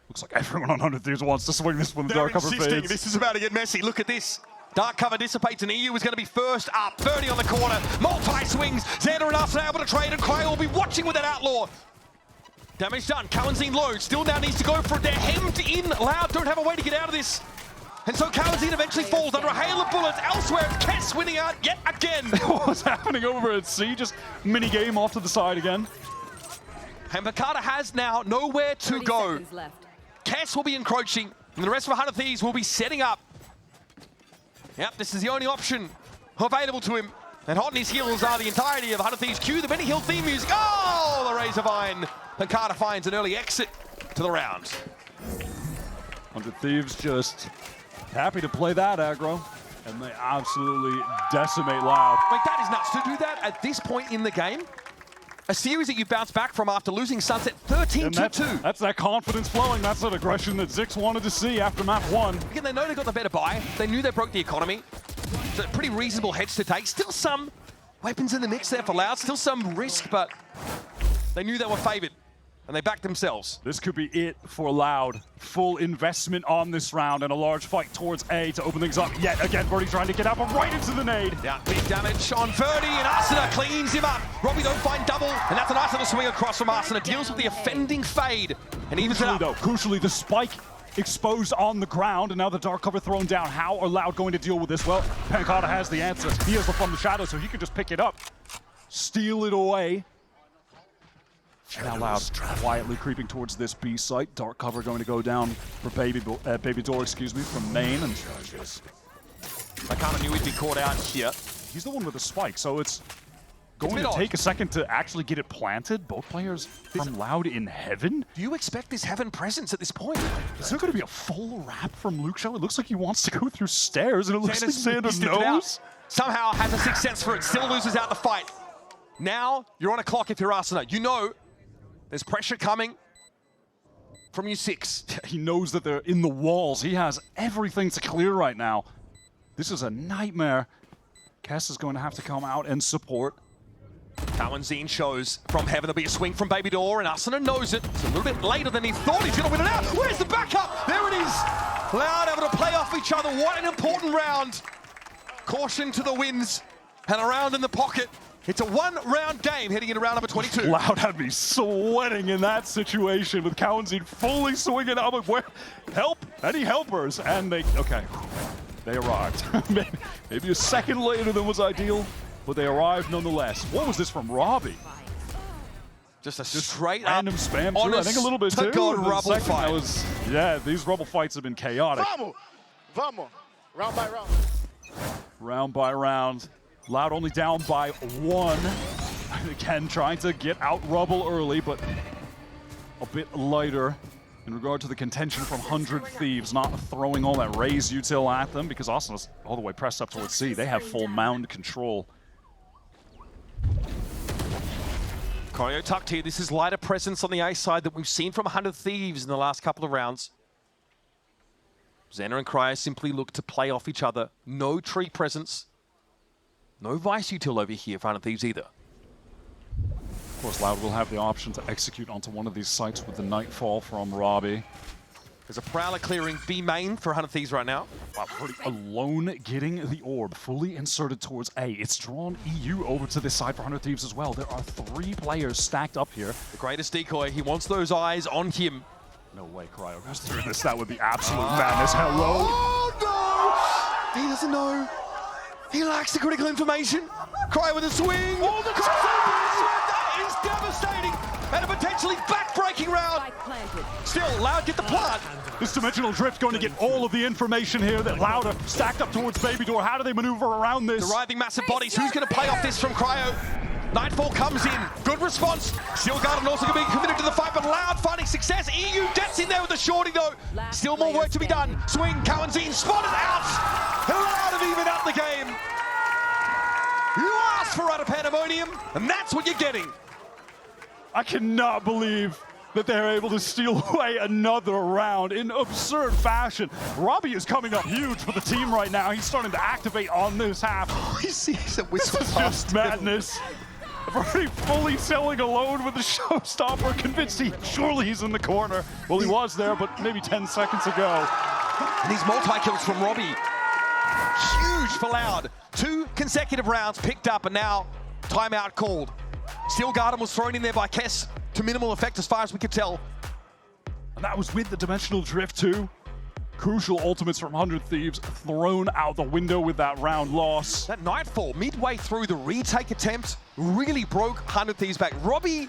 Looks like everyone on 100 Thieves wants to swing this when the dark cover fades. This is about to get messy. Look at this. Dark cover dissipates, and EU is going to be first up. 30 on the corner, multi-swings. Xander and Arsenal able to trade, and Cryo will be watching with that Outlaw. Damage done. Kawanzine low. Still now needs to go for it. They're hemmed in. Loud don't have a way to get out of this. And so Kawanzine eventually falls under a hail of bullets. Elsewhere, it's Kess winning out yet again. What's happening over at C? Just mini game off to the side again. And Makata has now nowhere to go. Kess will be encroaching, and the rest of 100 Thieves will be setting up. Yep, this is the only option available to him. And hot in his heels are the entirety of 100 Thieves. Cue the Benny Hill theme music. Oh, the Razor Vine. Makata finds an early exit to the round. 100 Thieves just happy to play that aggro, and they absolutely decimate Loud. Like, that is nuts. To do that at this point in the game, a series that you bounce back from after losing Sunset 13-2. That's that confidence flowing. That's that aggression that Zix wanted to see after map 1. Again, they know they got the better buy. They knew they broke the economy. So pretty reasonable heads to take. Still some weapons in the mix there for Loud. Still some risk, but they knew they were favored, and they backed themselves. This could be it for Loud. Full investment on this round and a large fight towards A to open things up. Yet again, Birdie trying to get out, but right into the nade. Yeah, big damage on Verdi, and Arsena cleans him up. Robbie don't find double, and that's a nice little swing across from Arsena. Deals with the offending fade, and evens it up. Crucially, the spike exposed on the ground, and now the dark cover thrown down. How are Loud going to deal with this? Well, Pancata has the answer. He has the from the shadow, so he can just pick it up, steal it away. Now Loud quietly creeping towards this B site. Dark cover going to go down for Baby Door, from main. And I kind of knew he'd be caught out here. He's the one with the spike, so it's going to take a second to actually get it planted. Both players from Loud in heaven. Do you expect this heaven presence at this point? Is there going to be a full wrap from Luxio? It looks like he wants to go through stairs, and it looks like Xander knows. Somehow has a sixth sense for it, still loses out the fight. Now you're on a clock if you're Arsena. You know there's pressure coming from you 6. He knows that they're in the walls. He has everything to clear right now. This is a nightmare. Kess is going to have to come out and support. Kawanzine shows from heaven. There'll be a swing from Baby Door, and Arsena knows it. It's a little bit later than he thought. He's going to win it out. Where's the backup? There it is. Loud able to play off each other. What an important round. Caution to the winds and a round in the pocket. It's a one-round game heading into round number 22. Loud had me sweating in that situation with Kawanzine fully swinging up. Where help? Any helpers? And they arrived. Maybe a second later than was ideal, but they arrived nonetheless. What was this from Robbie? Just a straight random up spam too. I think a little bit too. Rubble fight. Yeah, these Rubble fights have been chaotic. Vamos. Round by round. Round by round. Loud only down by 1. Again, trying to get out Rubble early, but a bit lighter in regard to the contention from 100 Thieves, not throwing all that raise util at them because Austin's all the way pressed up towards C. They have full mound control. Corrode tucked here. This is lighter presence on the A side that we've seen from 100 Thieves in the last couple of rounds. Xander and Cryo simply look to play off each other. No tree presence. No Vice util over here for 100 Thieves either. Of course, Loud will have the option to execute onto one of these sites with the Nightfall from Robbie. There's a Prowler clearing B main for 100 Thieves right now. Wow, Purdy alone getting the orb, fully inserted towards A. It's drawn EU over to this side for 100 Thieves as well. There are 3 players stacked up here. The greatest decoy, he wants those eyes on him. No way Cryo goes through this. That would be absolute madness. Hello? Oh, no! He doesn't know. He lacks the critical information. Cryo with a swing. Oh, the that is devastating. And a potentially back-breaking round. Still, Loud get the plant. This dimensional drift going to get all of the information here that Loud are stacked up towards Baby Door. How do they maneuver around this? The writhing massive bodies. Who's going to play off this from Cryo? Nightfall comes in. Good response. Steel Garden also going to be committed to the fight, but Loud finding success. EU gets in there with the shorty, though. Still more work to be done. Swing, Kawanzine spotted out. Loud have evened up the game. out of Pandemonium, and that's what you're getting. I cannot believe that they're able to steal away another round in absurd fashion. Robbie is coming up huge for the team right now. He's starting to activate on this half. He's a This is just madness. Already fully selling alone with the showstopper, convinced surely he's in the corner. Well, he was there, but maybe 10 seconds ago. And these multi-kills from Robbie, huge for Loud. 2 consecutive rounds picked up, and now timeout called. Steel Garden was thrown in there by Kess to minimal effect as far as we could tell. And that was with the Dimensional Drift too. Crucial ultimates from 100 Thieves thrown out the window with that round loss. That Nightfall, midway through the retake attempt, really broke 100 Thieves back. Robbie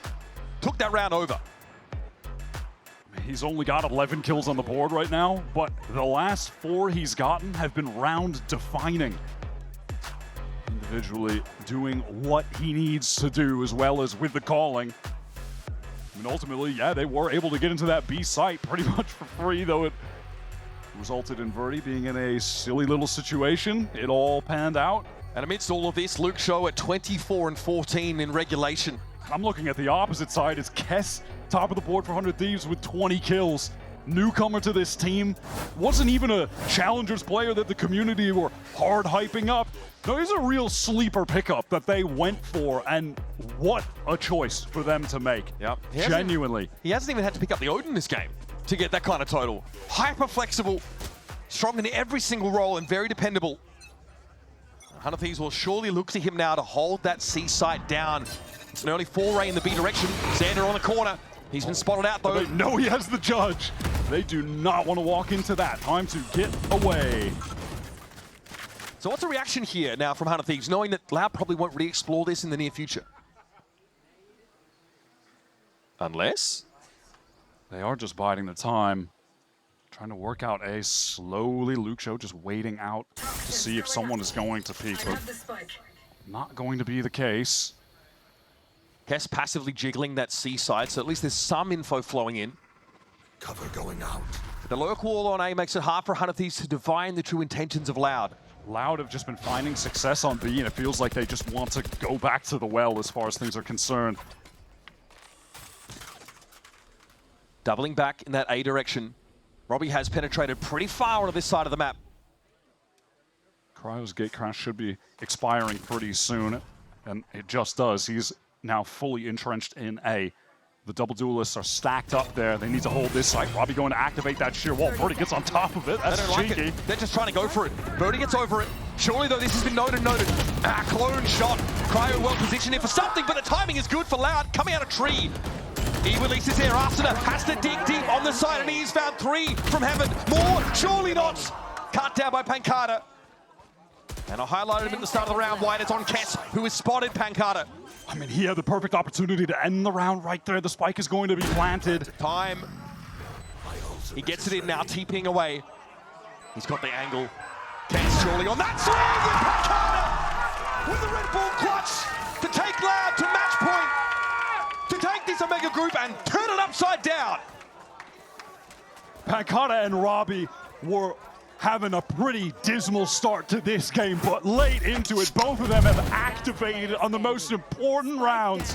took that round over. He's only got 11 kills on the board right now, but the last 4 he's gotten have been round-defining. Individually doing what he needs to do, as well as with the calling. I mean, ultimately, yeah, they were able to get into that B site pretty much for free, though it resulted in Verdi being in a silly little situation. It all panned out. And amidst all of this, Luke Show at 24-14 in regulation. I'm looking at the opposite side. It's Kess, top of the board for 100 Thieves with 20 kills. Newcomer to this team. Wasn't even a Challengers player that the community were hard hyping up. No, he's a real sleeper pickup that they went for, and what a choice for them to make. Yep. Genuinely. He hasn't even had to pick up the Odin this game to get that kind of total. Hyper flexible, strong in every single role, and very dependable. 100 Thieves will surely look to him now to hold that C site down. It's an early foray in the B direction. Xander on the corner. He's been spotted out though. They know he has the judge. They do not want to walk into that. Time to get away. So what's the reaction here now from 100 Thieves, knowing that Loud probably won't re-explore this in the near future? Unless? They are just biding the time. Trying to work out a slowly Luke Show, just waiting out to see if someone is going to peek. But not going to be the case. Kess passively jiggling that C side, so at least there's some info flowing in. Cover going out. The lurk wall on A makes it hard for 100 Thieves to divine the true intentions of Loud. Loud have just been finding success on B, and it feels like they just want to go back to the well as far as things are concerned. Doubling back in that A direction. Robbie has penetrated pretty far onto this side of the map. Cryo's gate crash should be expiring pretty soon, and it just does. He's now fully entrenched in A. The double duelists are stacked up there. They need to hold this site. Robbie going to activate that sheer wall. Birdie gets on top of it. That's cheeky. Like it. They're just trying to go for it. Birdie gets over it. Surely, though, this has been noted. Clone shot. Cryo well positioned here for something, but the timing is good for Loud. Coming out of tree. He releases here. Arsena has to dig deep on the side, and he's found 3 from heaven. More, surely not. Cut down by Pancada. And I highlighted him at the start of the round wide. It's on Kess, who has spotted Pancada. I mean, he had the perfect opportunity to end the round right there. The spike is going to be planted. Time. He gets it in now, TPing away. He's got the angle. Kess surely on that swing, and Pancada with the Red Bull clutch to take Loud to match point, to take this Omega group and turn it upside down. Pancada and Robbie were having a pretty dismal start to this game, but late into it, both of them have activated on the most important rounds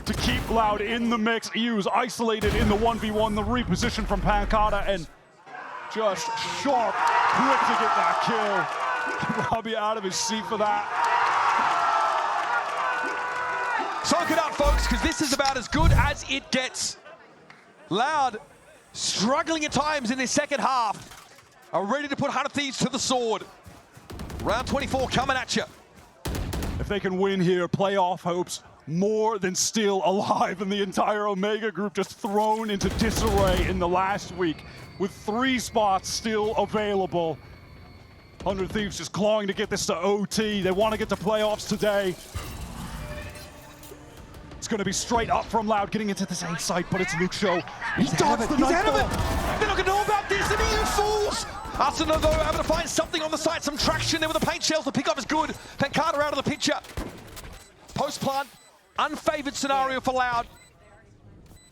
to keep Loud in the mix. EU's isolated in the 1v1, the reposition from Pancada, and just sharp, quick to get that kill. Robbie out of his seat for that. Soak it up, folks, because this is about as good as it gets. Loud struggling at times in this second half. Are ready to put 100 Thieves to the sword. Round 24 coming at you. If they can win here, playoff hopes more than still alive, and the entire Omega group just thrown into disarray in the last week with 3 spots still available. 100 Thieves just clawing to get this to OT. They want to get to playoffs today. It's going to be straight up from Loud, getting into this A site, but it's Luke Show. He dodged the Nightfall. They're not going to know about this, and you fools! Arsena, though, able to find something on the side, some traction there with the paint shells. The pickup is good. Pancada out of the picture. Post-plant, unfavored scenario for Loud.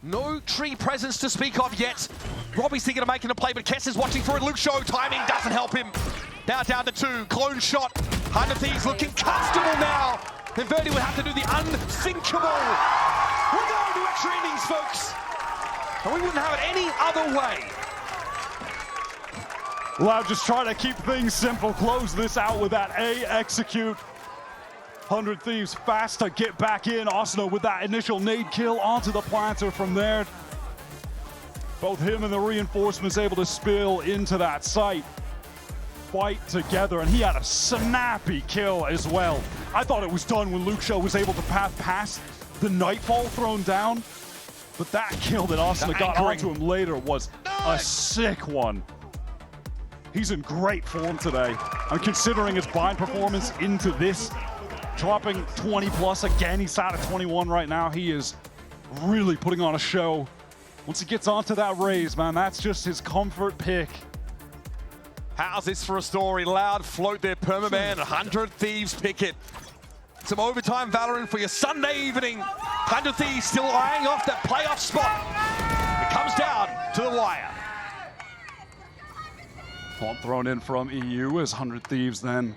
No tree presence to speak of yet. Robbie's thinking of making a play, but Kess is watching for it. Luke Show, timing doesn't help him. Now down to 2, clone shot. 100 Thieves looking comfortable now. then Verdi would have to do the unthinkable. We're going to extra innings, folks. And we wouldn't have it any other way. Loud just trying to keep things simple, close this out with that A execute. 100 Thieves fast to get back in. Osno with that initial nade kill onto the planter from there. Both him and the reinforcements able to spill into that site. Fight together, and he had a snappy kill as well. I thought it was done when Luke Show was able to path past the Nightfall thrown down, but that kill that Osno got onto him later was a sick one. He's in great form today. I'm considering his bind performance into this, dropping 20 plus again. He's out at 21 right now. He is really putting on a show. Once he gets onto that raise, man, that's just his comfort pick. How's this for a story? Loud float their permaban, 100 Thieves pick it. Some overtime Valorant for your Sunday evening. 100 Thieves still eyeing off that playoff spot. It comes down to the wire. Taunt thrown in from EU as 100 Thieves then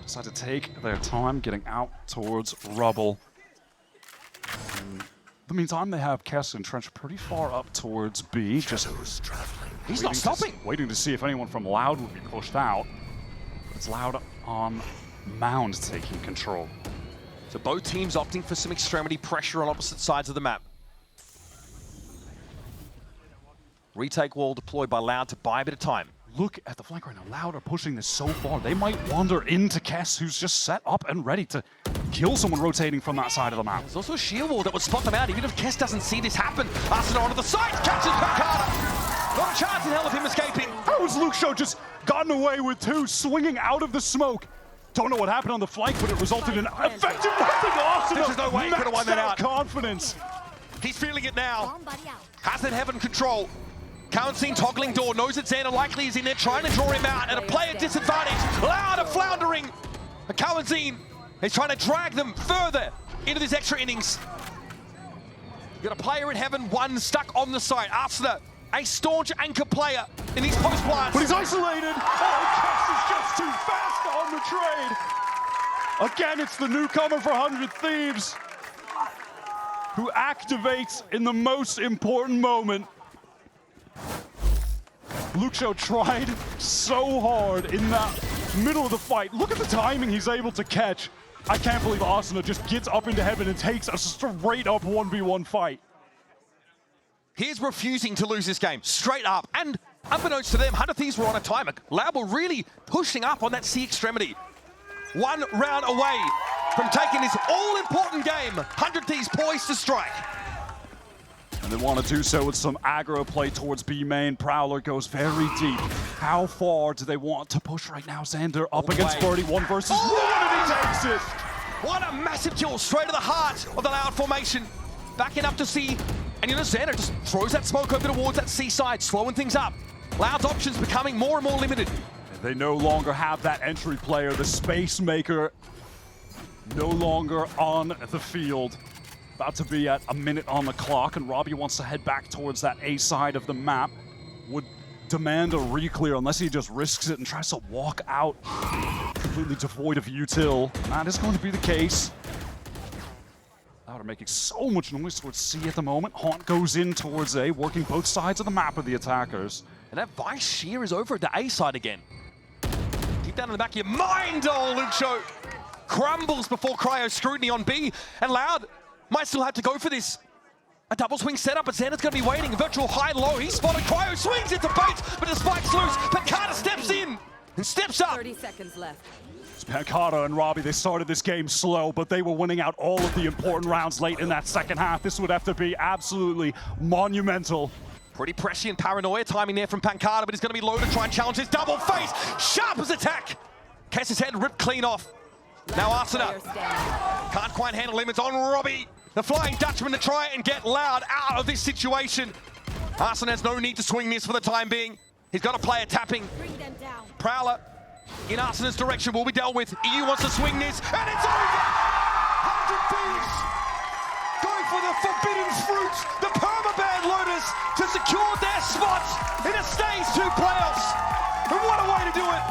decide to take their time getting out towards Rubble. In the meantime, they have Kess entrenched pretty far up towards B. Just he's not stopping. Waiting to see if anyone from Loud would be pushed out. But it's Loud on Mound taking control. So both teams opting for some extremity pressure on opposite sides of the map. Retake wall deployed by Loud to buy a bit of time. Look at the flank right now. Loud are pushing this so far. They might wander into Kess, who's just set up and ready to kill someone rotating from that side of the map. There's also a shield wall that would spot them out, even if Kess doesn't see this happen. Arsenal onto the side, catches back harder. Not a chance in hell of him escaping. How has Luke Show just gotten away with two, swinging out of the smoke? Don't know what happened on the flank, but it resulted in effective nothing. Awesome. There's no way he could have won that out. Confidence. He's feeling it now. Has that heaven control. Counting toggling door, knows that Xander likely is in there trying to draw him out at a player disadvantage. Loud are floundering. Kawazine is trying to drag them further into this extra innings. You got a player in heaven, one stuck on the side. Arsenal, a staunch anchor player in these post plants. But he's isolated. Oh, Kess is just too fast on the trade. Again, it's the newcomer for 100 Thieves who activates in the most important moment. Luke Show tried so hard in that middle of the fight. Look at the timing he's able to catch. I can't believe Asuna just gets up into heaven and takes a straight up 1v1 fight. He's refusing to lose this game, straight up. And unbeknownst to them, 100 Thieves were on a timer. Lab were really pushing up on that C extremity. 1 round away from taking this all-important game. 100 Thieves poised to strike. And they want to do so with some aggro play towards B main. Prowler goes very deep. How far do they want to push right now? Xander up against Birdie, 1 versus 1, and he takes it. What a massive kill, straight to the heart of the Loud formation. Backing up to C, and you know Xander just throws that smoke over towards that C side, slowing things up. Loud's options becoming more and more limited. And they no longer have that entry player, the Space Maker, no longer on the field. About to be at a minute on the clock, and Robbie wants to head back towards that A side of the map. Would demand a re-clear unless he just risks it and tries to walk out completely devoid of util. That is going to be the case. Loud are making so much noise towards C at the moment. Haunt goes in towards A, working both sides of the map with the attackers. And that Vice Shear is over at the A side again. Keep that in the back of your mind, oh, Luke Show. Crumbles before Cryo scrutiny on B, and Loud might still have to go for this. A double swing setup, but Xander's going to be waiting. Virtual high-low, he spotted Cryo, swings into bait, but the spike's loose. Pancada steps in and steps up. 30 seconds left. Pancada and Robbie, they started this game slow, but they were winning out all of the important rounds late in that second half. This would have to be absolutely monumental. Pretty prescient paranoia timing there from Pancada, but he's going to be low to try and challenge his double face. Sharp as attack. Kess's head ripped clean off. Now Arsenal can't quite handle limits on Robbie. The Flying Dutchman to try and get Loud out of this situation. Arsenal has no need to swing this for the time being. He's got a player tapping. Prowler in Arsenal's direction will be dealt with. EU wants to swing this, and it's over! 100 Thieves going for the forbidden fruit, the permaban Lotus, to secure their spot in a Stage 2 playoffs. And what a way to do it!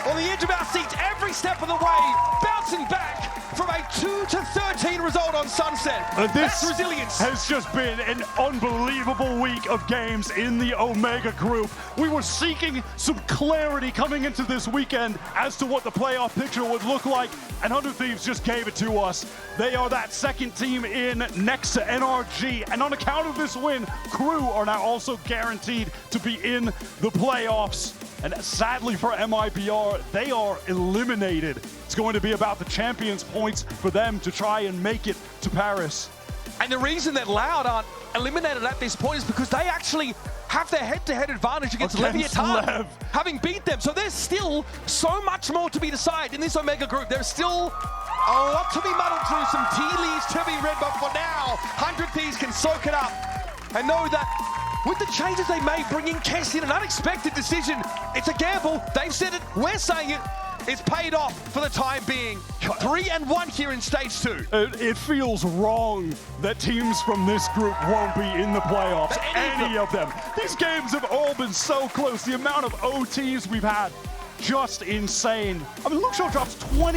On the edge of our seats every step of the way, bouncing back from a 22-13 result on Sunset. This That's resilience. has just been an unbelievable week of games in the Omega group. We were seeking some clarity coming into this weekend as to what the playoff picture would look like, and 100 Thieves just gave it to us. They are that second team in next to NRG, and on account of this win, Crew are now also guaranteed to be in the playoffs. And sadly for MIBR, they are eliminated. It's going to be about the champions' points for them to try and make it to Paris. And the reason that Loud aren't eliminated at this point is because they actually have their head-to-head advantage against Leviathan, Lev. having beat them. So there's still so much more to be decided in this Omega group. There's still a lot to be muddled through, some tea leaves to be read, but for now, 100 Thieves can soak it up and know that with the changes they made, bringing Kess in, an unexpected decision. It's a gamble. They've said it. We're saying it. It's paid off for the time being. 3-1 here in Stage 2. It feels wrong that teams from this group won't be in the playoffs. Any of them. These games have all been so close. The amount of OTs we've had, just insane. I mean, Luke Shaw drops 20